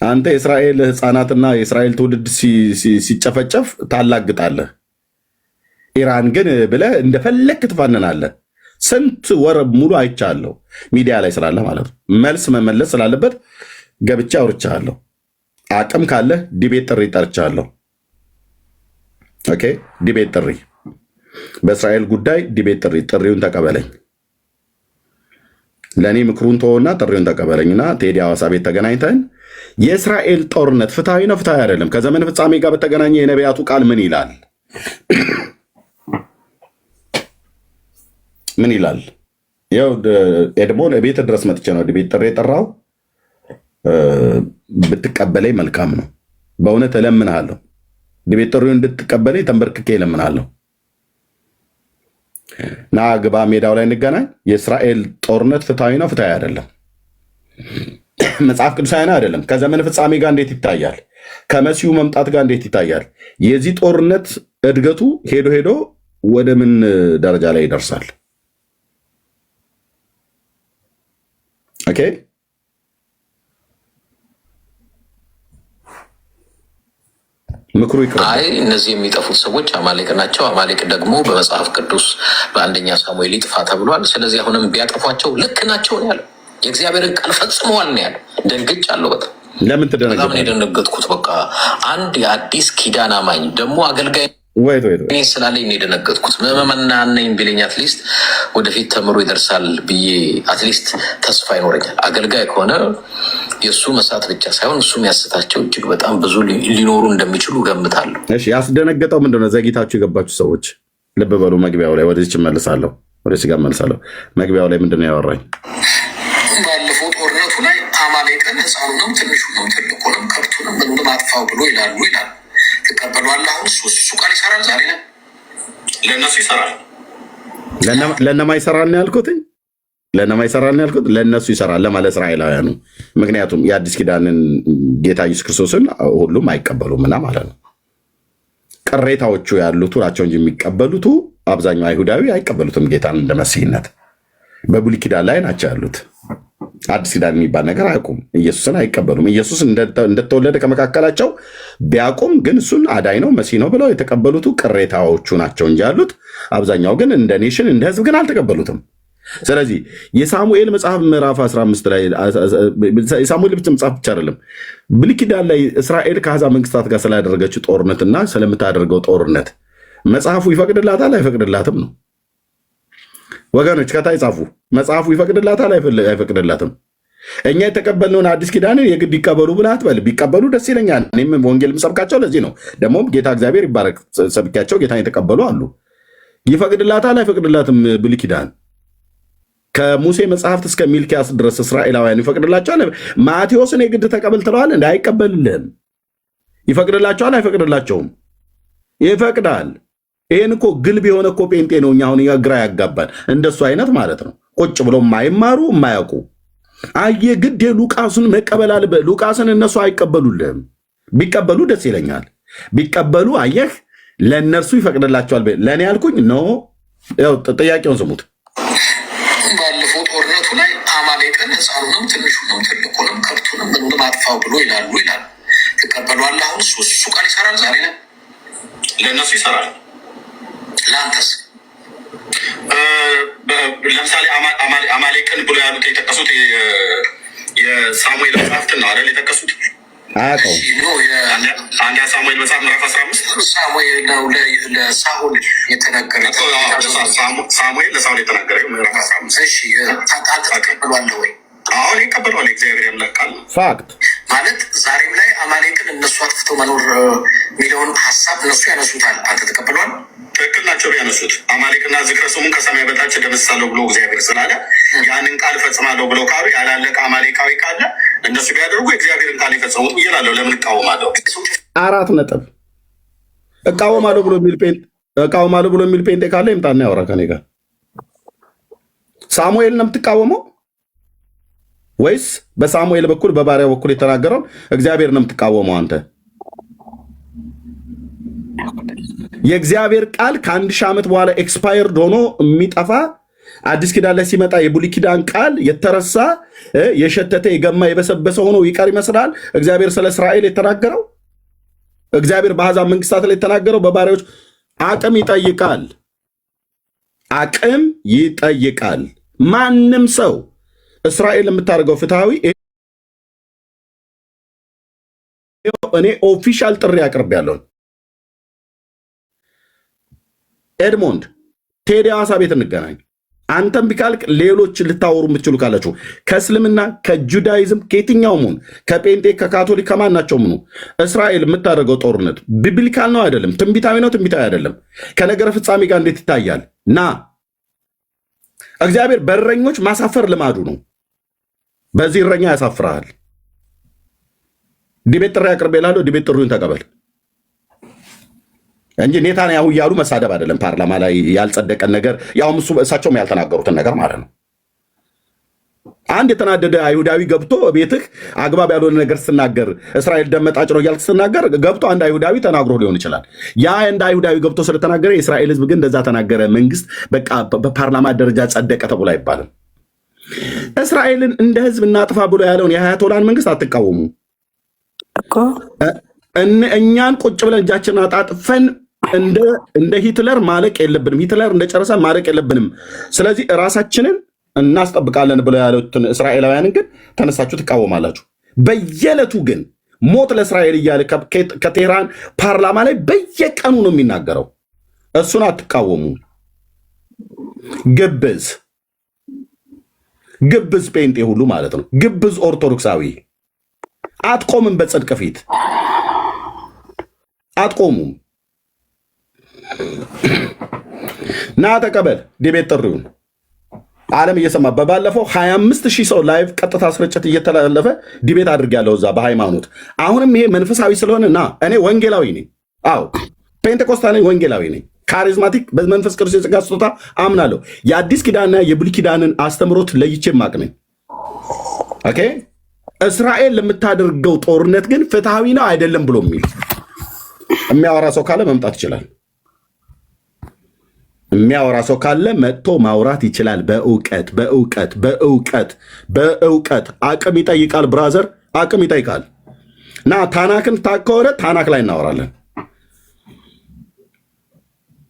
አንተ የእስራኤል ህፃናትና የእስራኤል ትውልድ ሲጨፈጨፍ ታላግጣለህ። ኢራን ግን ብለህ እንደፈለክ ትፋንናለህ። ስንት ወር ሙሉ አይቻለሁ፣ ሚዲያ ላይ ስላለ ማለት ነው። መልስ መመለስ ስላለበት ገብቻ አውርቻለሁ። አቅም ካለህ ዲቤት ጥሪ ጠርቻለሁ። ኦኬ፣ ዲቤት ጥሪ፣ በእስራኤል ጉዳይ ዲቤት ጥሪ። ጥሪውን ተቀበለኝ። ለእኔ ምክሩን ተወና ጥሪውን ተቀበለኝና ቴዲ ሐዋሳ ቤት ተገናኝተን የእስራኤል ጦርነት ፍትሐዊ ነው ፍትሐዊ አይደለም፣ ከዘመን ፍጻሜ ጋር በተገናኘ የነቢያቱ ቃል ምን ይላል? ምን ይላል? ያው ኤድሞን ቤት ድረስ መጥቼ ነው ዲቤት ጥሪ የጠራው። ብትቀበለኝ መልካም ነው። በእውነት እለምንሃለሁ። ዲቤት ጥሪውን እንድትቀበለኝ ተንበርክኬ እለምንሃለሁ። ና ግባ፣ ሜዳው ላይ እንገናኝ። የእስራኤል ጦርነት ፍትሐዊ ነው ፍትሐዊ አይደለም፣ መጽሐፍ ቅዱሳዊ ነው አይደለም፣ ከዘመን ፍጻሜ ጋር እንዴት ይታያል? ከመሲሁ መምጣት ጋር እንዴት ይታያል? የዚህ ጦርነት እድገቱ ሄዶ ሄዶ ወደ ምን ደረጃ ላይ ይደርሳል? ኦኬ፣ ምክሩ ይቅር። አይ እነዚህ የሚጠፉት ሰዎች አማሌቅ ናቸው። አማሌቅ ደግሞ በመጽሐፍ ቅዱስ በአንደኛ ሳሙኤል ይጥፋ ተብሏል። ስለዚህ አሁንም ቢያጠፏቸው ልክ ናቸው ነው ያለው። የእግዚአብሔርን ቃል ፈጽመዋል ነው ያለው። ደንግጫለሁ በጣም። ለምን ትደነግጣለህ? በጣም ነው የደነገጥኩት። በቃ አንድ የአዲስ ኪዳን አማኝ ደግሞ አገልጋይ ስላለኝ ነው የደነገጥኩት። ምዕመና ነኝ ቢለኝ አትሊስት ወደፊት ተምሮ ይደርሳል ብዬ አትሊስት ተስፋ ይኖረኛል። አገልጋይ ከሆነ የእሱ መሳት ብቻ ሳይሆን እሱ የሚያስታቸው እጅግ በጣም ብዙ ሊኖሩ እንደሚችሉ ገምታለሁ። ያስደነገጠው ምንድነው? ዘግይታችሁ የገባችሁ ሰዎች ልብ በሉ። መግቢያው ላይ ወደዚች እመልሳለሁ፣ ወደዚህ ጋር እመልሳለሁ። መግቢያው ላይ ምንድነው ያወራኝ? ባለፈው ጦርነቱ ላይ አማሌቅን ሕፃኑንም ትንሹንም ትልቁንም ከብቱንም ምኑንም አጥፋው ብሎ ይላሉ ይላል። ትቀበሏለህ? አሁን እሱ ቃል ይሰራል። ዛሬ ላይ ለእነሱ ይሰራል። ለእነማ ይሰራል ነው ያልኩት? ለእነማ ይሰራል ነው ያልኩት? ለእነሱ ይሰራል ለማለት እስራኤላውያኑ። ምክንያቱም የአዲስ ኪዳንን ጌታ ኢየሱስ ክርስቶስን ሁሉም አይቀበሉምና ማለት ነው። ቅሬታዎቹ ያሉቱ ናቸው እንጂ የሚቀበሉቱ አብዛኛው አይሁዳዊ አይቀበሉትም ጌታን እንደ መሲህነት። በብሉይ ኪዳን ላይ ናቸው ያሉት። አዲስ ኪዳን የሚባል ነገር አያውቁም። ኢየሱስን አይቀበሉም። ኢየሱስ እንደተወለደ ከመካከላቸው ቢያውቁም ግን እሱን አዳኝ ነው መሲህ ነው ብለው የተቀበሉት ቅሬታዎቹ ናቸው እንጂ ያሉት አብዛኛው ግን እንደ ኔሽን እንደ ሕዝብ ግን አልተቀበሉትም። ስለዚህ የሳሙኤል መጽሐፍ ምዕራፍ 15 ላይ የሳሙኤል መጽሐፍ ብቻ አይደለም፣ ብሉይ ኪዳን ላይ እስራኤል ከአሕዛብ መንግስታት ጋር ስላደረገችው ጦርነትና ስለምታደርገው ጦርነት መጽሐፉ ይፈቅድላታል አይፈቅድላትም ነው። ወገኖች ከታይ ጻፉ። መጽሐፉ ይፈቅድላታል አይፈቅድላትም? እኛ የተቀበልነውን አዲስ ኪዳንን የግድ ይቀበሉ ብለህ አትበል። ቢቀበሉ ደስ ይለኛል። እኔም ወንጌል የምሰብካቸው ለዚህ ነው። ደግሞም ጌታ እግዚአብሔር ይባረክ፣ ሰብኪያቸው ጌታን የተቀበሉ አሉ። ይፈቅድላታል አይፈቅድላትም? ብሉይ ኪዳን ከሙሴ መጽሐፍት እስከ ሚልኪያስ ድረስ እስራኤላውያን ይፈቅድላቸዋል? ማቴዎስን የግድ ተቀበል ትለዋል? እንደ አይቀበልልህም። ይፈቅድላቸዋል አይፈቅድላቸውም? ይፈቅዳል። ይህን እኮ ግልብ የሆነ እኮ ጴንጤ ነው። እኛ አሁን ግራ ያጋባል። እንደሱ አይነት ማለት ነው። ቁጭ ብሎ የማይማሩ የማያውቁ አየ ግድ ሉቃስን መቀበል አለበት። ሉቃስን እነሱ አይቀበሉልህም። ቢቀበሉ ደስ ይለኛል። ቢቀበሉ አየህ ለእነርሱ ይፈቅድላቸዋል። ለእኔ ያልኩኝ ኖ። ጥያቄውን ስሙት። ባለፈው ጦርነቱ ላይ አማሌቅን ሕፃኑንም ትንሹንም ትልቁንም ከብቱንም ምኑንም አጥፋው ብሎ ይላሉ ይላል። ትቀበሏለህ? አሁን እሱ ቃል ይሰራል። ዛሬ ላይ ለእነሱ ይሰራል። ለአንተስ? ለምሳሌ አማሌቅን ብሎ ያሉት የጠቀሱት የሳሙኤል መጽሐፍትን ነው አይደል የጠቀሱት? አንድ ሳሙኤል መጽሐፍ ምዕራፍ 15 ሳሙኤል ነው ለሳኦል የተነገረ ሳሙኤል ለሳኦል የተናገረ ምዕራፍ 15 ተቀብሏለህ ወይ? አሁን ይቀበሏል። እግዚአብሔር ያምላቃል ፋክት ማለት ዛሬም ላይ አማሌቅን እነሱ አጥፍተው መኖር የሚለውን ሀሳብ እነሱ ያነሱታል። አንተ ተቀብሏል? ትክክል ናቸው ያነሱት። አማሌቅና ዝክረ ስሙን ከሰማይ በታች ደመስሳለሁ ብሎ እግዚአብሔር ስላለ ያንን ቃል እፈጽማለሁ ብለው ካሉ ያላለቀ አማሌቃዊ ካለ እነሱ ቢያደርጉ እግዚአብሔርን ቃል የፈጸሙት እየላለሁ። ለምን እቃወማለሁ? 4 ነጥብ እቃወማለሁ ብሎ የሚል ጴንጤ ካለ ይምጣና ያወራ ከኔ ጋር። ሳሙኤል ነው የምትቃወመው ወይስ በሳሙኤል በኩል በባሪያው በኩል የተናገረውን እግዚአብሔር ነው የምትቃወመው? አንተ የእግዚአብሔር ቃል ከ1000 ዓመት በኋላ ኤክስፓየርድ ሆኖ የሚጠፋ አዲስ ኪዳን ላይ ሲመጣ የብሉይ ኪዳን ቃል የተረሳ የሸተተ የገማ የበሰበሰ ሆኖ ይቀር ይመስላል። እግዚአብሔር ስለ እስራኤል የተናገረው እግዚአብሔር በአሕዛብ መንግስታት ላይ የተናገረው በባሪያዎች አቅም ይጠይቃል። አቅም ይጠይቃል። ማንም ሰው እስራኤል የምታደርገው ፍትሃዊ እኔ ኦፊሻል ጥሪ አቅርቤያለሁ። ኤድሞንድ ቴዲ ሐዋሳ ቤት እንገናኝ። አንተም ቢካልክ ሌሎች ልታወሩ የምትችሉ ካላችሁ ከእስልምና ከጁዳይዝም ከየትኛውም ሁን ከጴንጤ ከካቶሊክ ከማናቸውም ሁኑ እስራኤል የምታደርገው ጦርነት ቢብሊካል ነው አይደለም? ትንቢታዊ ነው ትንቢታዊ አይደለም? ከነገረ ፍጻሜ ጋር እንዴት ይታያል? ና እግዚአብሔር በእረኞች ማሳፈር ልማዱ ነው። በዚህ እረኛ ያሳፍርሃል። ዲቤት ጥሪ አቅርቤልሃለሁ። ዲቤት ጥሪውን ተቀበል እንጂ ኔታንያሁ እያሉ መሳደብ አይደለም። ፓርላማ ላይ ያልጸደቀን ነገር ያው እሳቸውም ያልተናገሩትን ነገር ማለት ነው። አንድ የተናደደ አይሁዳዊ ገብቶ ቤትህ አግባብ ያልሆነ ነገር ስትናገር እስራኤል ደመጣጭ ነው እያልክ ስትናገር ገብቶ አንድ አይሁዳዊ ተናግሮ ሊሆን ይችላል። ያ እንደ አይሁዳዊ ገብቶ ስለተናገረ የእስራኤል ሕዝብ ግን እንደዛ ተናገረ፣ መንግስት በቃ በፓርላማ ደረጃ ጸደቀ ተብሎ አይባልም። እስራኤልን እንደ ሕዝብ እናጥፋ ብሎ ያለውን የአያቶላን መንግስት አትቃወሙ። እኛን ቁጭ ብለን እጃችንን አጣጥፈን እንደ ሂትለር ማለቅ የለብንም። ሂትለር እንደጨረሰ ማለቅ የለብንም። ስለዚህ ራሳችንን እናስጠብቃለን ብለው ያሉትን እስራኤላውያንን ግን ተነሳችሁ ትቃወማላችሁ። በየዕለቱ ግን ሞት ለእስራኤል እያለ ከቴህራን ፓርላማ ላይ በየቀኑ ነው የሚናገረው። እሱን አትቃወሙ። ግብዝ ጴንጤ ሁሉ ማለት ነው። ግብዝ ኦርቶዶክሳዊ አትቆምም። በጽድቅ ፊት አትቆሙም። ና ተቀበል ዲቤት ጥሪውን ዓለም እየሰማ በባለፈው 25,000 ሰው ላይቭ ቀጥታ ስርጭት እየተላለፈ ዲቤት አድርጌያለሁ እዛ በሃይማኖት። አሁንም ይሄ መንፈሳዊ ስለሆነ ና እኔ ወንጌላዊ ነኝ። አዎ ፔንቴኮስታል ወንጌላዊ ነኝ። ካሪዝማቲክ በመንፈስ ቅዱስ የጸጋ ስጦታ አምናለሁ። የአዲስ ኪዳንና የብሉይ ኪዳንን አስተምሮት ለይቼ ማቅ ነኝ። ኦኬ እስራኤል ለምታደርገው ጦርነት ግን ፍትሃዊ ነው አይደለም ብሎ የሚያወራ ሰው ካለ መምጣት ይችላል። የሚያወራ ሰው ካለ መጥቶ ማውራት ይችላል። በእውቀት አቅም ይጠይቃል። ብራዘር አቅም ይጠይቃል። እና ታናክን ታከወረ ታናክ ላይ እናወራለን።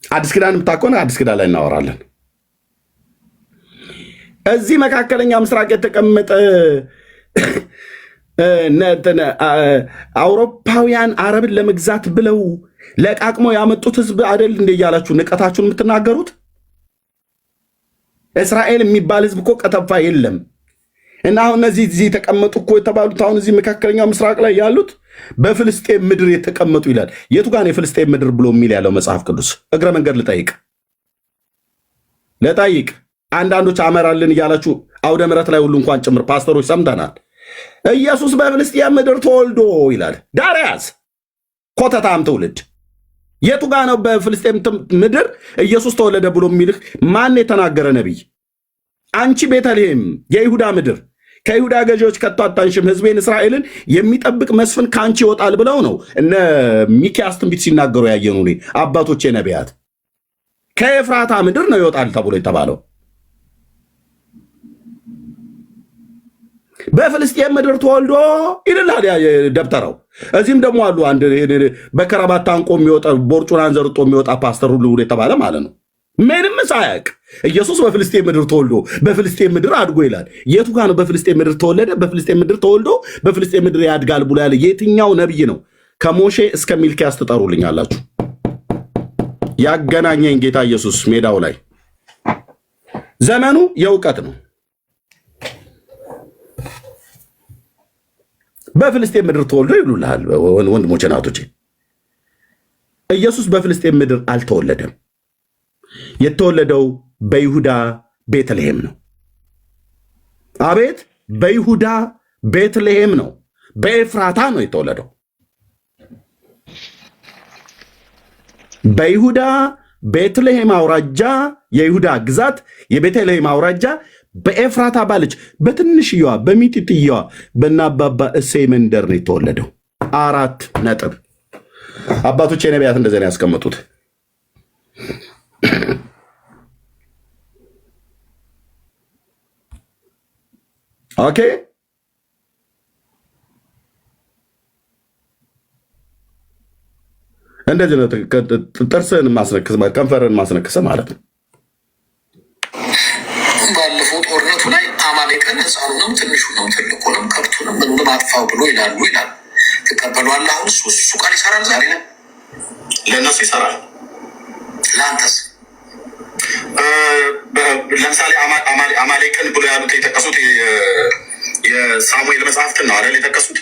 አዲስ ኪዳን ታከወረ አዲስ ኪዳን ላይ እናወራለን። እዚህ መካከለኛ ምስራቅ የተቀመጠ አውሮፓውያን አረብን ለመግዛት ብለው ለቃቅሞ ያመጡት ህዝብ አይደል እንደ እያላችሁ ንቀታችሁን የምትናገሩት? እስራኤል የሚባል ህዝብ እኮ ቀጠፋ የለም። እና አሁን እነዚህ የተቀመጡ እኮ የተባሉት አሁን እዚህ መካከለኛው ምስራቅ ላይ ያሉት በፍልስጤም ምድር የተቀመጡ ይላል። የቱ ጋር ነው የፍልስጤም ምድር ብሎ የሚል ያለው መጽሐፍ ቅዱስ? እግረ መንገድ ልጠይቅ። አንዳንዶች አመራልን እያላችሁ አውደ ምሕረት ላይ ሁሉ እንኳን ጭምር ፓስተሮች ሰምተናል። ኢየሱስ በፍልስጤም ምድር ተወልዶ ይላል። ዳርያስ ኮተታም ትውልድ የቱ ጋ ነው በፍልስጤም ምድር ኢየሱስ ተወለደ ብሎ የሚልህ ማን የተናገረ ነቢይ? አንቺ ቤተልሔም የይሁዳ ምድር ከይሁዳ ገዢዎች ከቶ አታንሽም፣ ህዝቤን እስራኤልን የሚጠብቅ መስፍን ከአንቺ ይወጣል ብለው ነው እነ ሚክያስ ትንቢት ሲናገሩ ያየኑ አባቶቼ ነቢያት። ከኤፍራታ ምድር ነው ይወጣል ተብሎ የተባለው። በፍልስጤም ምድር ተወልዶ ይልላል ደብተራው። እዚህም ደግሞ አሉ አንድ በከረባት ታንቆ የሚወጣ ቦርጩን አንዘርጦ የሚወጣ ፓስተር ሁሉ የተባለ ማለት ነው። ምንም ሳያውቅ ኢየሱስ በፍልስጤም ምድር ተወልዶ በፍልስጤም ምድር አድጎ ይላል። የቱ ጋር ነው በፍልስጤም ምድር ተወለደ በፍልስጤም ምድር ተወልዶ በፍልስጤም ምድር ያድጋል ብሎ ያለ የትኛው ነብይ ነው? ከሞሼ እስከ ሚልኪያስ ትጠሩልኛላችሁ። ያገናኘኝ ጌታ ኢየሱስ ሜዳው ላይ ዘመኑ የእውቀት ነው። በፍልስጤም ምድር ተወልዶ ይሉልሃል ወንድሞቼ ናቶቼ። ኢየሱስ በፍልስጤም ምድር አልተወለደም። የተወለደው በይሁዳ ቤተልሔም ነው። አቤት በይሁዳ ቤተልሔም ነው። በኤፍራታ ነው የተወለደው። በይሁዳ ቤተልሔም አውራጃ የይሁዳ ግዛት የቤተልሔም አውራጃ በኤፍራታ ባለች በትንሽየዋ በሚጢጥየዋ በናባባ እሴይ መንደር ነው የተወለደው። 4 ነጥብ። አባቶቼ ነቢያት እንደዚህ ነው ያስቀመጡት። ኦኬ እንደዚህ ነው። ጥርስን ማስነክስ ከንፈርን ማስነክስ ማለት ነው። ባለፈው ጦርነቱ ላይ አማሌቅን ሕፃኑንም ትንሹንም ትልቁንም ከብቱንም ምኑንም አጥፋው ብሎ ይላሉ። ትቀበሏል? አሁን እሱ ቃል ይሰራል። ዛሬ ላይ ለእነሱ ይሰራል። ለአንተስ? ለምሳሌ አማሌቅን ብሎ ያሉት የጠቀሱት የሳሙኤል መጽሐፍትን ነው አይደል የጠቀሱት?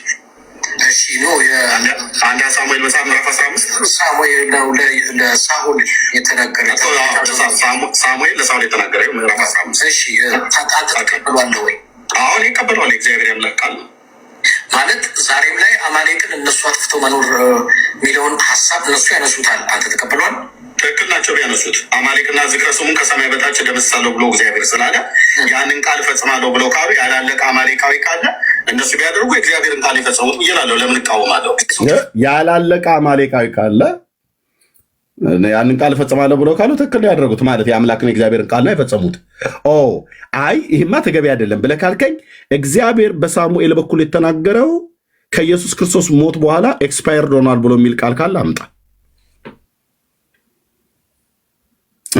እሺ ነው አንድ ሳሙኤል መጽሐፍ ምዕራፍ 15 ሳሙኤል ነው ለሳኦል የተናገረ ሳሙኤል ለሳኦል የተናገረ ምዕራፍ 15። እሺ ተቀበሏል ወይ? አሁን ይቀበሏል። እግዚአብሔር ያምላክ ቃል ማለት ዛሬም ላይ አማሌቅን እነሱ አጥፍተው መኖር የሚለውን ሀሳብ እነሱ ያነሱታል። አንተ ተቀበሏል? ትክክል ናቸው ቢያነሱት። አማሌቅና ዝክረ ስሙን ከሰማይ በታች ደምሳለሁ ብሎ እግዚአብሔር ስላለ ያንን ቃል እፈጽማለሁ ብለው ካሉ ያላለቀ አማሌቃዊ ካለ እነሱ ቢያደርጉ የእግዚአብሔርን ቃል ይፈጽሙት እላለሁ። ለምን እቃወማለሁ? ያላለቀ አማሌቃዊ ካለ ያንን ቃል እፈጽማለሁ ብለው ካሉ ትክክል ያደረጉት ማለት የአምላክን የእግዚአብሔርን ቃል ነው የፈጸሙት። አይ ይህማ ተገቢ አይደለም ብለህ ካልከኝ እግዚአብሔር በሳሙኤል በኩል የተናገረው ከኢየሱስ ክርስቶስ ሞት በኋላ ኤክስፓየርድ ሆኗል ብሎ የሚል ቃል ካለ አምጣ።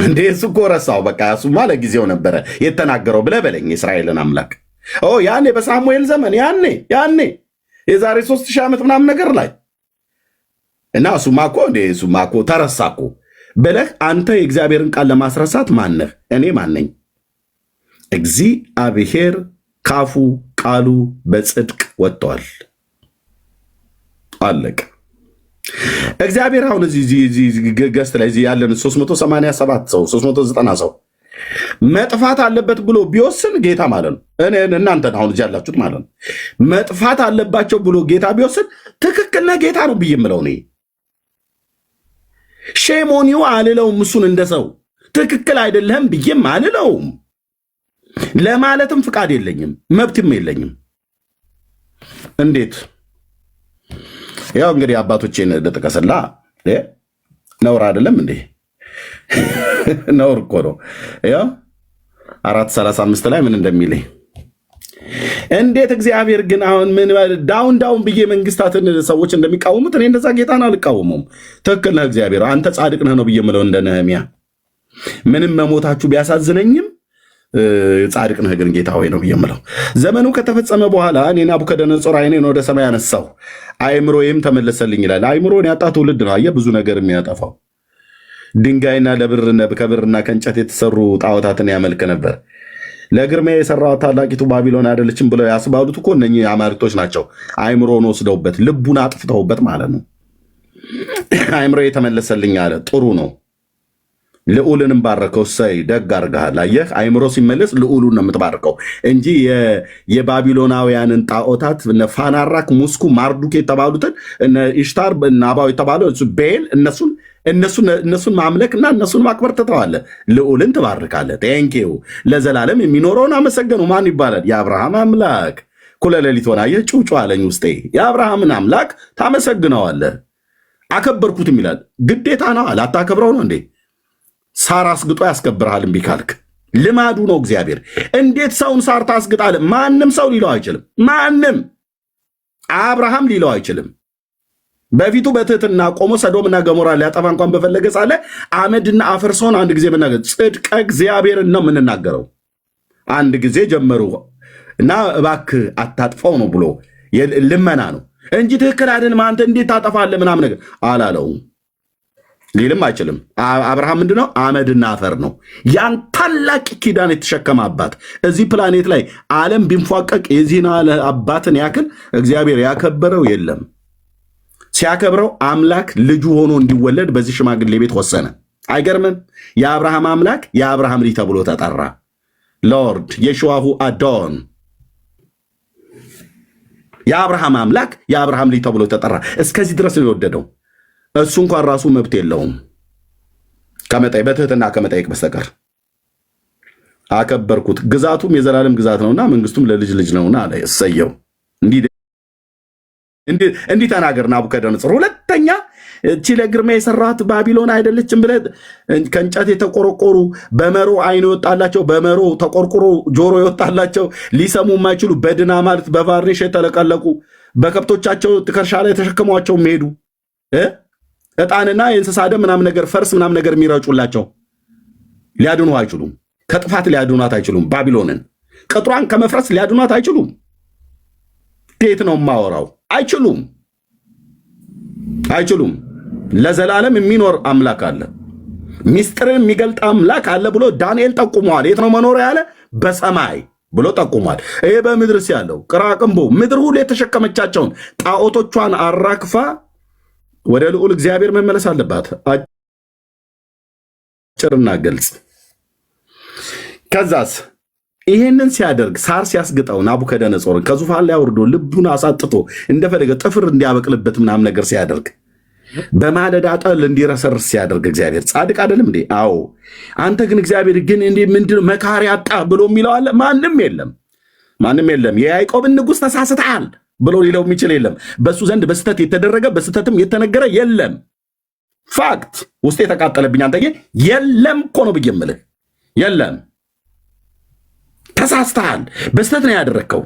እንዴ እሱ እኮ ረሳው። በቃ እሱማ ለጊዜው ነበረ የተናገረው ብለህ በለኝ። የእስራኤልን አምላክ ያኔ በሳሙኤል ዘመን ያኔ የዛሬ 3000 ዓመት ምናምን ነገር ላይ እና እሱማ እኮ ተረሳ እኮ ብለህ አንተ የእግዚአብሔርን ቃል ለማስረሳት ማነህ? እኔ ማነኝ? እግዚአብሔር ካፉ ቃሉ በጽድቅ ወጥተዋል። አለቀ። እግዚአብሔር አሁን እዚህ ገስት ላይ ያለን 387 ሰው 390 ሰው መጥፋት አለበት ብሎ ቢወስን ጌታ ማለት ነው። እናንተ አሁን እዚህ ያላችሁት ማለት ነው። መጥፋት አለባቸው ብሎ ጌታ ቢወስን ትክክል ነህ ጌታ ነው ብዬ የምለው እኔ ሼሞኒው አልለውም። እሱን እንደ ሰው ትክክል አይደለህም ብዬም አልለውም። ለማለትም ፍቃድ የለኝም፣ መብትም የለኝም። እንዴት ያው እንግዲህ አባቶቼን ልጥቀስላ። ነውር አይደለም እንዴ? ነውር እኮ ነው። ያው 4:35 ላይ ምን እንደሚለኝ እንዴት እግዚአብሔር ግን አሁን ምን ዳውን ብዬ መንግስታትን ሰዎች እንደሚቃወሙት እኔ እንደዛ ጌታን አልቃወመውም። ትክክል ነህ እግዚአብሔር አንተ ጻድቅ ነህ ነው ብዬ የምለው እንደ ነህምያ። ምንም መሞታችሁ ቢያሳዝነኝም ጻድቅ ነህ ግን ጌታ ሆይ ነው ብዬ የምለው። ዘመኑ ከተፈጸመ በኋላ እኔ ናቡከደነፆር ዓይኔን ወደ ሰማይ አነሳሁ አእምሮዬም ተመለሰልኝ ይላል። አእምሮን ያጣ ትውልድ ነው አየህ ብዙ ነገር የሚያጠፋው። ድንጋይና ከብርና ከእንጨት የተሰሩ ጣዖታትን ያመልክ ነበር። ለግርማ የሰራው ታላቂቱ ባቢሎን አይደለችም ብለው ያስባሉት እኮ እነኚህ አማልክቶች ናቸው። አእምሮን ወስደውበት ልቡን አጥፍተውበት ማለት ነው። አእምሮ የተመለሰልኝ አለ። ጥሩ ነው። ልዑልንም ባረከው። እሰይ ደግ አድርገሃል። አየህ አእምሮ ሲመለስ ልዑሉን ነው የምትባርከው እንጂ የባቢሎናውያንን ጣዖታት ፋናራክ፣ ሙስኩ፣ ማርዱክ የተባሉትን ኢሽታር ናባው የተባለው ቤል እነሱን ማምለክና እነሱን ማክበር ትተዋለህ። ልዑልን ትባርካለህ። ቴንኪው ለዘላለም የሚኖረውን አመሰገኑ። ማን ይባላል? የአብርሃም አምላክ። እኩለ ሌሊት ሆነ አየህ ጩጩ አለኝ ውስጤ። የአብርሃምን አምላክ ታመሰግነዋለህ። አከበርኩትም ይላል። ግዴታ ነው። ላታከብረው ነው እንዴ? ሳር አስግጦ ያስከብርሃል እምቢ ካልክ። ልማዱ ነው እግዚአብሔር። እንዴት ሰውን ሳር ታስግጣለህ? ማንም ሰው ሊለው አይችልም። ማንም አብርሃም ሊለው አይችልም። በፊቱ በትህትና ቆሞ ሰዶምና ገሞራ ሊያጠፋ እንኳን በፈለገ ሳለ አመድና አፈር ሰውን አንድ ጊዜ ብናገር ጽድቀ እግዚአብሔርን ነው የምንናገረው። አንድ ጊዜ ጀመሩ እና እባክህ አታጥፋው ነው ብሎ ልመና ነው እንጂ ትክክል አይደለም አንተ እንዴት ታጠፋለህ ምናምን ነገር አላለውም። ሊልም አይችልም። አብርሃም ምንድነው? አመድና አፈር ነው። ያን ታላቅ ኪዳን የተሸከመ አባት እዚህ ፕላኔት ላይ ዓለም ቢንፏቀቅ የዚህን አባትን ያክል እግዚአብሔር ያከበረው የለም። ሲያከብረው አምላክ ልጁ ሆኖ እንዲወለድ በዚህ ሽማግሌ ቤት ወሰነ። አይገርምም? የአብርሃም አምላክ የአብርሃም ልጅ ተብሎ ተጠራ። ሎርድ የሸዋሁ አዶን የአብርሃም አምላክ የአብርሃም ልጅ ተብሎ ተጠራ። እስከዚህ ድረስ ነው የወደደው። እሱ እንኳን ራሱ መብት የለውም በትህትና ከመጠየቅ በስተቀር። አከበርኩት። ግዛቱም የዘላለም ግዛት ነውና መንግስቱም ለልጅ ልጅ ነውና አለ። እሰየው። እንዲህ ተናገር ናቡከደነፆር። ሁለተኛ እቺ ለግርማ የሰራት ባቢሎን አይደለችም ብለህ ከእንጨት የተቆረቆሩ በመሮ አይን የወጣላቸው በመሮ ተቆርቆሮ ጆሮ የወጣላቸው ሊሰሙ የማይችሉ በድና ማለት በቫርኒሽ የተለቀለቁ በከብቶቻቸው ትከሻ ላይ ተሸክሟቸው የሚሄዱ ዕጣንና የእንስሳ ደም ምናምን ነገር ፈርስ ምናምን ነገር የሚረጩላቸው ሊያድኑ አይችሉም። ከጥፋት ሊያድኗት አይችሉም። ባቢሎንን ቅጥሯን ከመፍረስ ሊያድኗት አይችሉም። ከየት ነው የማወራው? አይችሉም። ለዘላለም የሚኖር አምላክ አለ፣ ሚስጥርን የሚገልጥ አምላክ አለ ብሎ ዳንኤል ጠቁመዋል። የት ነው መኖር ያለ? በሰማይ ብሎ ጠቁሟል። ይሄ በምድርስ ያለው ቅራቅንቦ ምድር ሁሉ የተሸከመቻቸውን ጣዖቶቿን አራክፋ ወደ ልዑል እግዚአብሔር መመለስ አለባት። አጭርና ግልጽ። ከዛስ ይሄንን ሲያደርግ ሳር ሲያስግጠው ናቡከደነጾርን ከዙፋን ላይ አውርዶ ልቡን አሳጥቶ እንደፈለገ ጥፍር እንዲያበቅልበት ምናምን ነገር ሲያደርግ በማለዳ ጠል እንዲረሰርስ ሲያደርግ እግዚአብሔር ጻድቅ አይደለም እንዴ? አዎ። አንተ ግን እግዚአብሔር ግን እንዴ ምንድን መካሪ አጣ ብሎ የሚለው አለ? ማንም የለም። የያዕቆብን ንጉሥ ተሳስተሃል ብሎ ሊለው የሚችል የለም። በሱ ዘንድ በስተት የተደረገ በስተትም የተነገረ የለም። ፋክት ውስጥ የተቃጠለብኝ አንተዬ የለም እኮ ነው ብዬ የምልህ የለም። ተሳስተሃል፣ በስተት ነው ያደረግከው፣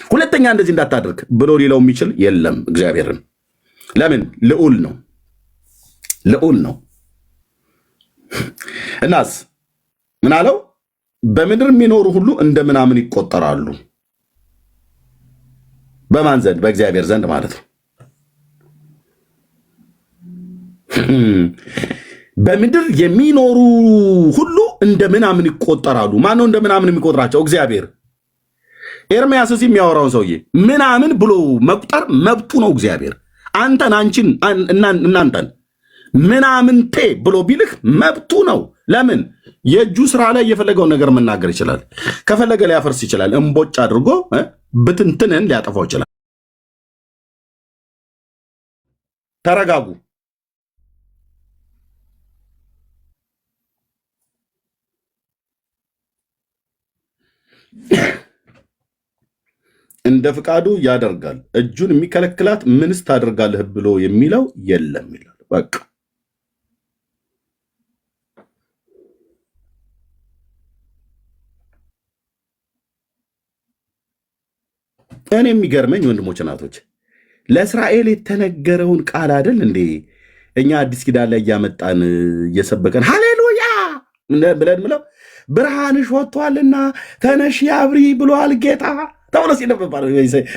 ሁለተኛ እንደዚህ እንዳታደርግ ብሎ ሊለው የሚችል የለም እግዚአብሔርን። ለምን? ልዑል ነው። እናስ ምን አለው? በምድር የሚኖሩ ሁሉ እንደ ምናምን ይቆጠራሉ። በማን ዘንድ? በእግዚአብሔር ዘንድ ማለት ነው። በምድር የሚኖሩ ሁሉ እንደ ምናምን ይቆጠራሉ። ማነው እንደ ምናምን የሚቆጥራቸው? እግዚአብሔር። ኤርምያስ እዚህ የሚያወራውን ሰውዬ ምናምን ብሎ መቁጠር መብቱ ነው እግዚአብሔር። አንተን፣ አንቺን፣ እናንተን ምናምንቴ ብሎ ቢልህ መብቱ ነው። ለምን? የእጁ ስራ ላይ የፈለገውን ነገር መናገር ይችላል። ከፈለገ ሊያፈርስ ይችላል። እምቦጭ አድርጎ ብትንትንን ሊያጠፋው ይችላል። ተረጋጉ። እንደ ፍቃዱ ያደርጋል። እጁን የሚከለክላት ምንስ ታደርጋለህ ብሎ የሚለው የለም ይላል። በቃ እኔ የሚገርመኝ ወንድሞች እናቶች፣ ለእስራኤል የተነገረውን ቃል አይደል እንዴ እኛ አዲስ ኪዳን ላይ እያመጣን እየሰበከን ሃሌሉያ ብለን ምለው ብርሃንሽ ወጥቷልና ተነሺ አብሪ ብሏል ጌታ ተብሎ ሲነበባል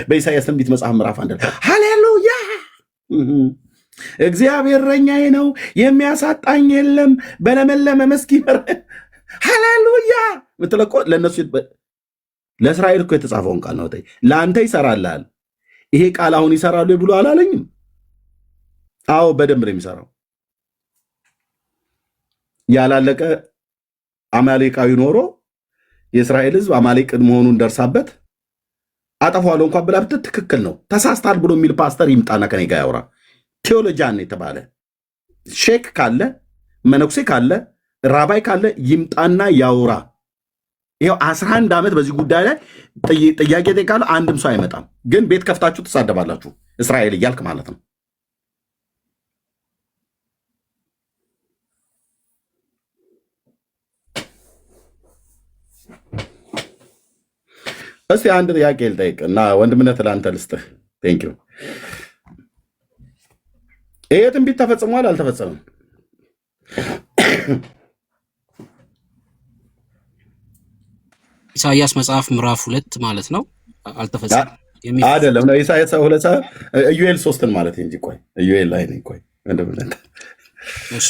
በኢሳይያስ ትንቢት መጽሐፍ ምዕራፍ 1 ሃሌሉያ እግዚአብሔር እረኛዬ ነው የሚያሳጣኝ የለም በለመለመ መስክ ይመራል። ሃሌሉያ ምትለቆ ለነሱ ለእስራኤል እኮ የተጻፈውን ቃል ነው። ለአንተ ይሰራልሃል። ይሄ ቃል አሁን ይሰራሉ ብሎ አላለኝም? አዎ በደንብ ነው የሚሰራው። ያላለቀ አማሌቃዊ ኖሮ የእስራኤል ሕዝብ አማሌቅ መሆኑን ደርሳበት አጠፋዋለሁ እንኳን ብላ ብትል ትክክል ነው። ተሳስታል ብሎ የሚል ፓስተር ይምጣና ከኔ ጋር ያውራ። ቴዎሎጂያን የተባለ ሼክ ካለ መነኩሴ ካለ ራባይ ካለ ይምጣና ያውራ። ይኸው 11 ዓመት በዚህ ጉዳይ ላይ ጥያቄ ጠይቃለሁ፣ አንድም ሰው አይመጣም። ግን ቤት ከፍታችሁ ትሳደባላችሁ፣ እስራኤል እያልክ ማለት ነው። እስቲ አንድ ጥያቄ ልጠይቅ እና ወንድምነት ለአንተ ልስጥህ። ቴንክ ዩ። ይሄ ትንቢት ተፈጽሟል አልተፈጸመም? ኢሳይያስ መጽሐፍ ምዕራፍ 2 ማለት ነው። አልተፈጸመም አይደለም ነው ኢሳይያስ 2 ኢዩኤል 3 ማለት እንጂ። ቆይ ኢዩኤል ላይ ነኝ። ቆይ ወንድምነት፣ እሺ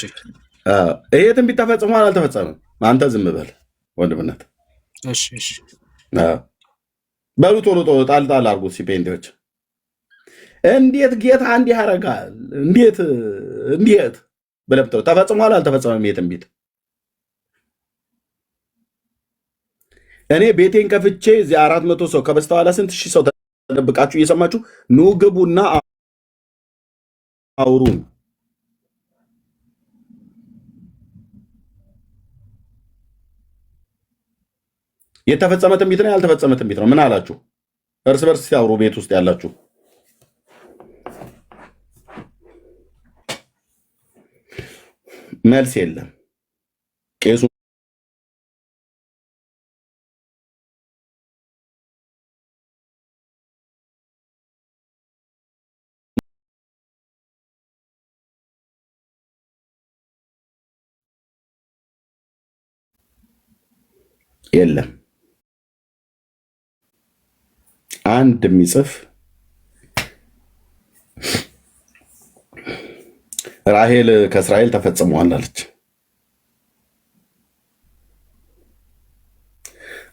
ይሄ ትንቢት ተፈጽሟል አልተፈጸመም? አንተ ዝም በል ወንድምነት። እሺ እሺ በሉ ቶሎ ቶሎ ጣልጣል አድርጉት። ሲፔንቴዎች እንዴት ጌታ እንዲህ ያደርጋል? እንዴት ብለብተው ተፈጽሟል አልተፈጸመም? ይሄ ትንቢት እኔ ቤቴን ከፍቼ እዚህ 400 ሰው ከበስተኋላ ስንት ሺህ ሰው ተደብቃችሁ እየሰማችሁ ኑ ግቡና አውሩን። የተፈጸመ ትንቢት ነው ያልተፈጸመ ትንቢት ነው? ምን አላችሁ? እርስ በርስ ሲያወሩ ቤት ውስጥ ያላችሁ መልስ የለም። ቄሱ የለም። አንድ የሚጽፍ ራሄል ከእስራኤል ተፈጽመዋል አለች።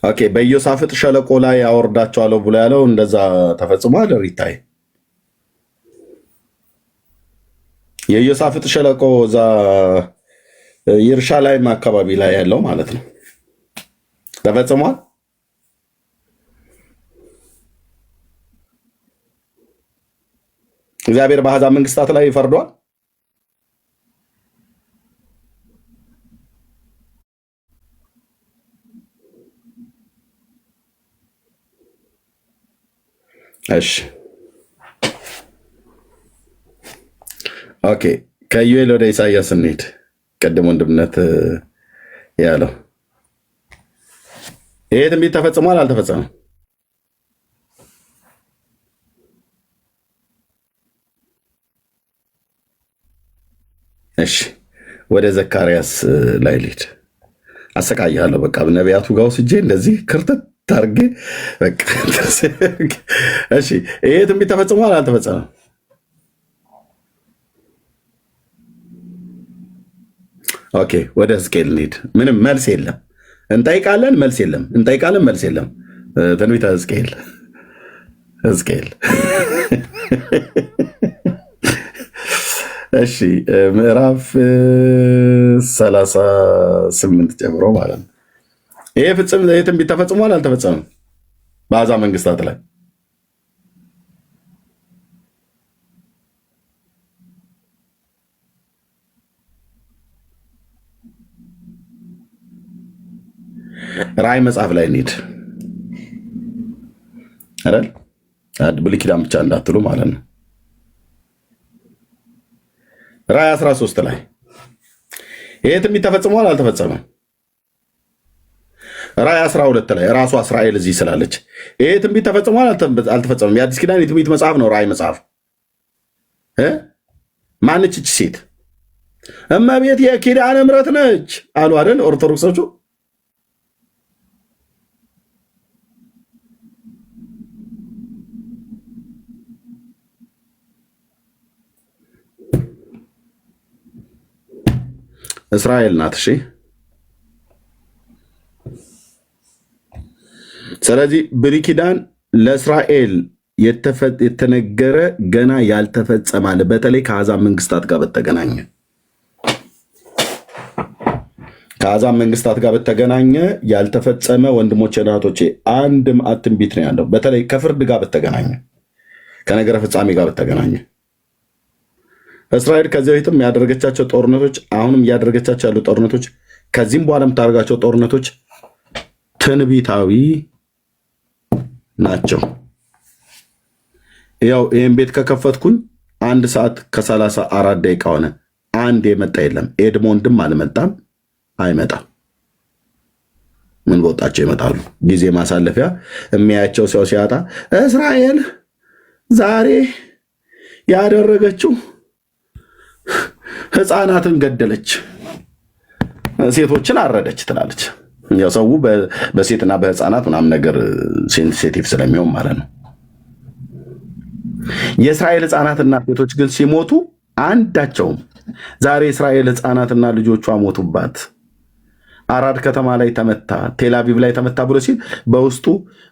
ኦኬ፣ በኢዮሳፍጥ ሸለቆ ላይ ያወርዳቸዋለሁ ብሎ ያለው እንደዛ ተፈጽሟል። ሪታይ የኢዮሳፍጥ ሸለቆ እዛ ኢየሩሳሌም አካባቢ ላይ ያለው ማለት ነው ተፈጽሟል። እግዚአብሔር በአሕዛብ መንግስታት ላይ ፈርዷል። እሺ ኦኬ፣ ከዩኤል ወደ ኢሳያስ እንሂድ። ቅድም ወንድምነት ያለው ይሄ ትንቢት ተፈጽሟል አልተፈጸመም? እሺ ወደ ዘካርያስ ላይ ልሂድ። አሰቃያለሁ። በቃ ነቢያቱ ጋር ወስጄ እንደዚህ ክርተት ታርጌ በቃ። እሺ ይሄ ትንቢት ተፈጽሟል አልተፈጸመም? ኦኬ ወደ ሕዝቅኤል እንሂድ። ምንም መልስ የለም። እንጠይቃለን፣ መልስ የለም። እንጠይቃለን፣ መልስ የለም። ትንቢተ ሕዝቅኤል እሺ ምዕራፍ 38 ጨምሮ ማለት ነው። ይሄ ትንቢት ተፈጽሟል አልተፈጸመም? በአሕዛብ መንግስታት ላይ ራእይ መጽሐፍ ላይ እንሂድ አይደል? ብሉይ ኪዳን ብቻ እንዳትሉ ማለት ነው። ራእይ 13 ላይ ይሄ ትንቢት ተፈጽሟል አልተፈጸመም? ራእይ 12 ላይ ራሷ እስራኤል እዚህ ስላለች ይሄ ትንቢት ተፈጽሟል አልተፈጸመም? የአዲስ ኪዳን የትንቢት መጽሐፍ ነው ራእይ መጽሐፍ። ማነች እች ሴት? እመቤት የኪዳነ ምሕረት ነች አሉ አይደል ኦርቶዶክሶቹ። እስራኤል ናት። እሺ ስለዚህ ብሉይ ኪዳን ለእስራኤል የተነገረ ገና ያልተፈጸማል። በተለይ ከአሕዛብ መንግስታት ጋር በተገናኘ ያልተፈጸመ ወንድሞቼ እናቶቼ አንድ መዓት ትንቢት ነው ያለው። በተለይ ከፍርድ ጋር በተገናኘ ከነገረ ፍጻሜ ጋር በተገናኘ እስራኤል ከዚህ በፊትም ያደረገቻቸው ጦርነቶች፣ አሁንም እያደረገቻቸው ያሉ ጦርነቶች፣ ከዚህም በኋላ የምታደርጋቸው ጦርነቶች ትንቢታዊ ናቸው። ያው ይህን ቤት ከከፈትኩኝ 1 ሰዓት ከ34 ደቂቃ ሆነ። አንድ የመጣ የለም። ኤድሞንድም አልመጣም፣ አይመጣም። ምን በወጣቸው ይመጣሉ። ጊዜ ማሳለፊያ የሚያያቸው ሰው ሲያጣ እስራኤል ዛሬ ያደረገችው ህፃናትን ገደለች፣ ሴቶችን አረደች ትላለች። ያው ሰው በሴትና በህፃናት ምናምን ነገር ሴንሲቲቭ ስለሚሆን ማለት ነው። የእስራኤል ህፃናትና ሴቶች ግን ሲሞቱ አንዳቸውም ዛሬ እስራኤል ህፃናትና ልጆቿ ሞቱባት፣ አራድ ከተማ ላይ ተመታ፣ ቴልአቪቭ ላይ ተመታ ብሎ ሲል በውስጡ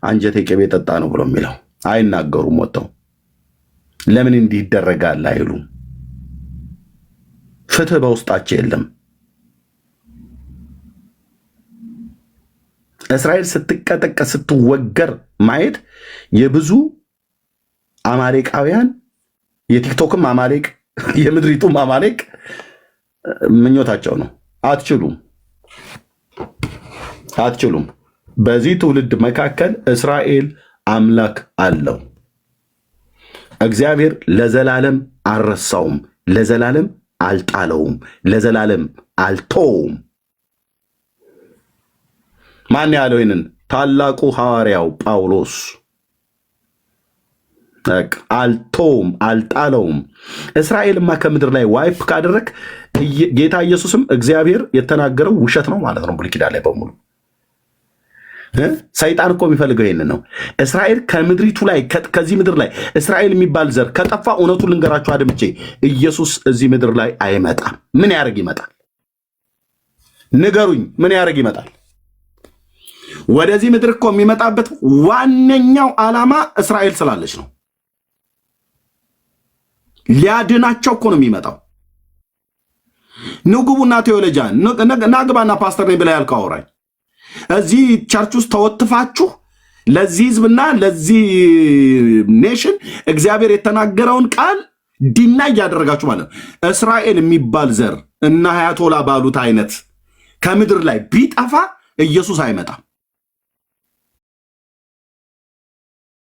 አንጀቴ ቅቤ ጠጣ ነው ብሎ የሚለው አይናገሩም። ወጥተው ለምን እንዲህ ይደረጋል አይሉም። ፍትህ በውስጣቸው የለም። እስራኤል ስትቀጠቀጥ ስትወገር ማየት የብዙ አማሌቃውያን የቲክቶክም አማሌቅ የምድሪቱም አማሌቅ ምኞታቸው ነው። አትችሉም። በዚህ ትውልድ መካከል እስራኤል አምላክ አለው። እግዚአብሔር ለዘላለም አልረሳውም፣ ለዘላለም አልጣለውም፣ ለዘላለም አልተውም። ማን ያለው ይህንን? ታላቁ ሐዋርያው ጳውሎስ። አልተውም፣ አልጣለውም። እስራኤልማ ከምድር ላይ ዋይፕ ካደረግ ጌታ ኢየሱስም እግዚአብሔር የተናገረው ውሸት ነው ማለት ነው። ብሉይ ኪዳን ላይ በሙሉ ሰይጣን እኮ የሚፈልገው ይሄንን ነው። እስራኤል ከምድሪቱ ላይ ከዚህ ምድር ላይ እስራኤል የሚባል ዘር ከጠፋ እውነቱን ልንገራችሁ አድምጬ ኢየሱስ እዚህ ምድር ላይ አይመጣም። ምን ያደርግ ይመጣል? ንገሩኝ፣ ምን ያደርግ ይመጣል? ወደዚህ ምድር እኮ የሚመጣበት ዋነኛው ዓላማ እስራኤል ስላለች ነው። ሊያድናቸው እኮ ነው የሚመጣው። ንጉቡና ቴዎሎጂያን ናግባና ፓስተር ነኝ ብላ ያልከው አውራኝ እዚህ ቸርች ውስጥ ተወትፋችሁ ለዚህ ህዝብና ለዚህ ኔሽን እግዚአብሔር የተናገረውን ቃል ዲና እያደረጋችሁ ማለት ነው። እስራኤል የሚባል ዘር እና አያቶላ ባሉት አይነት ከምድር ላይ ቢጠፋ ኢየሱስ አይመጣም።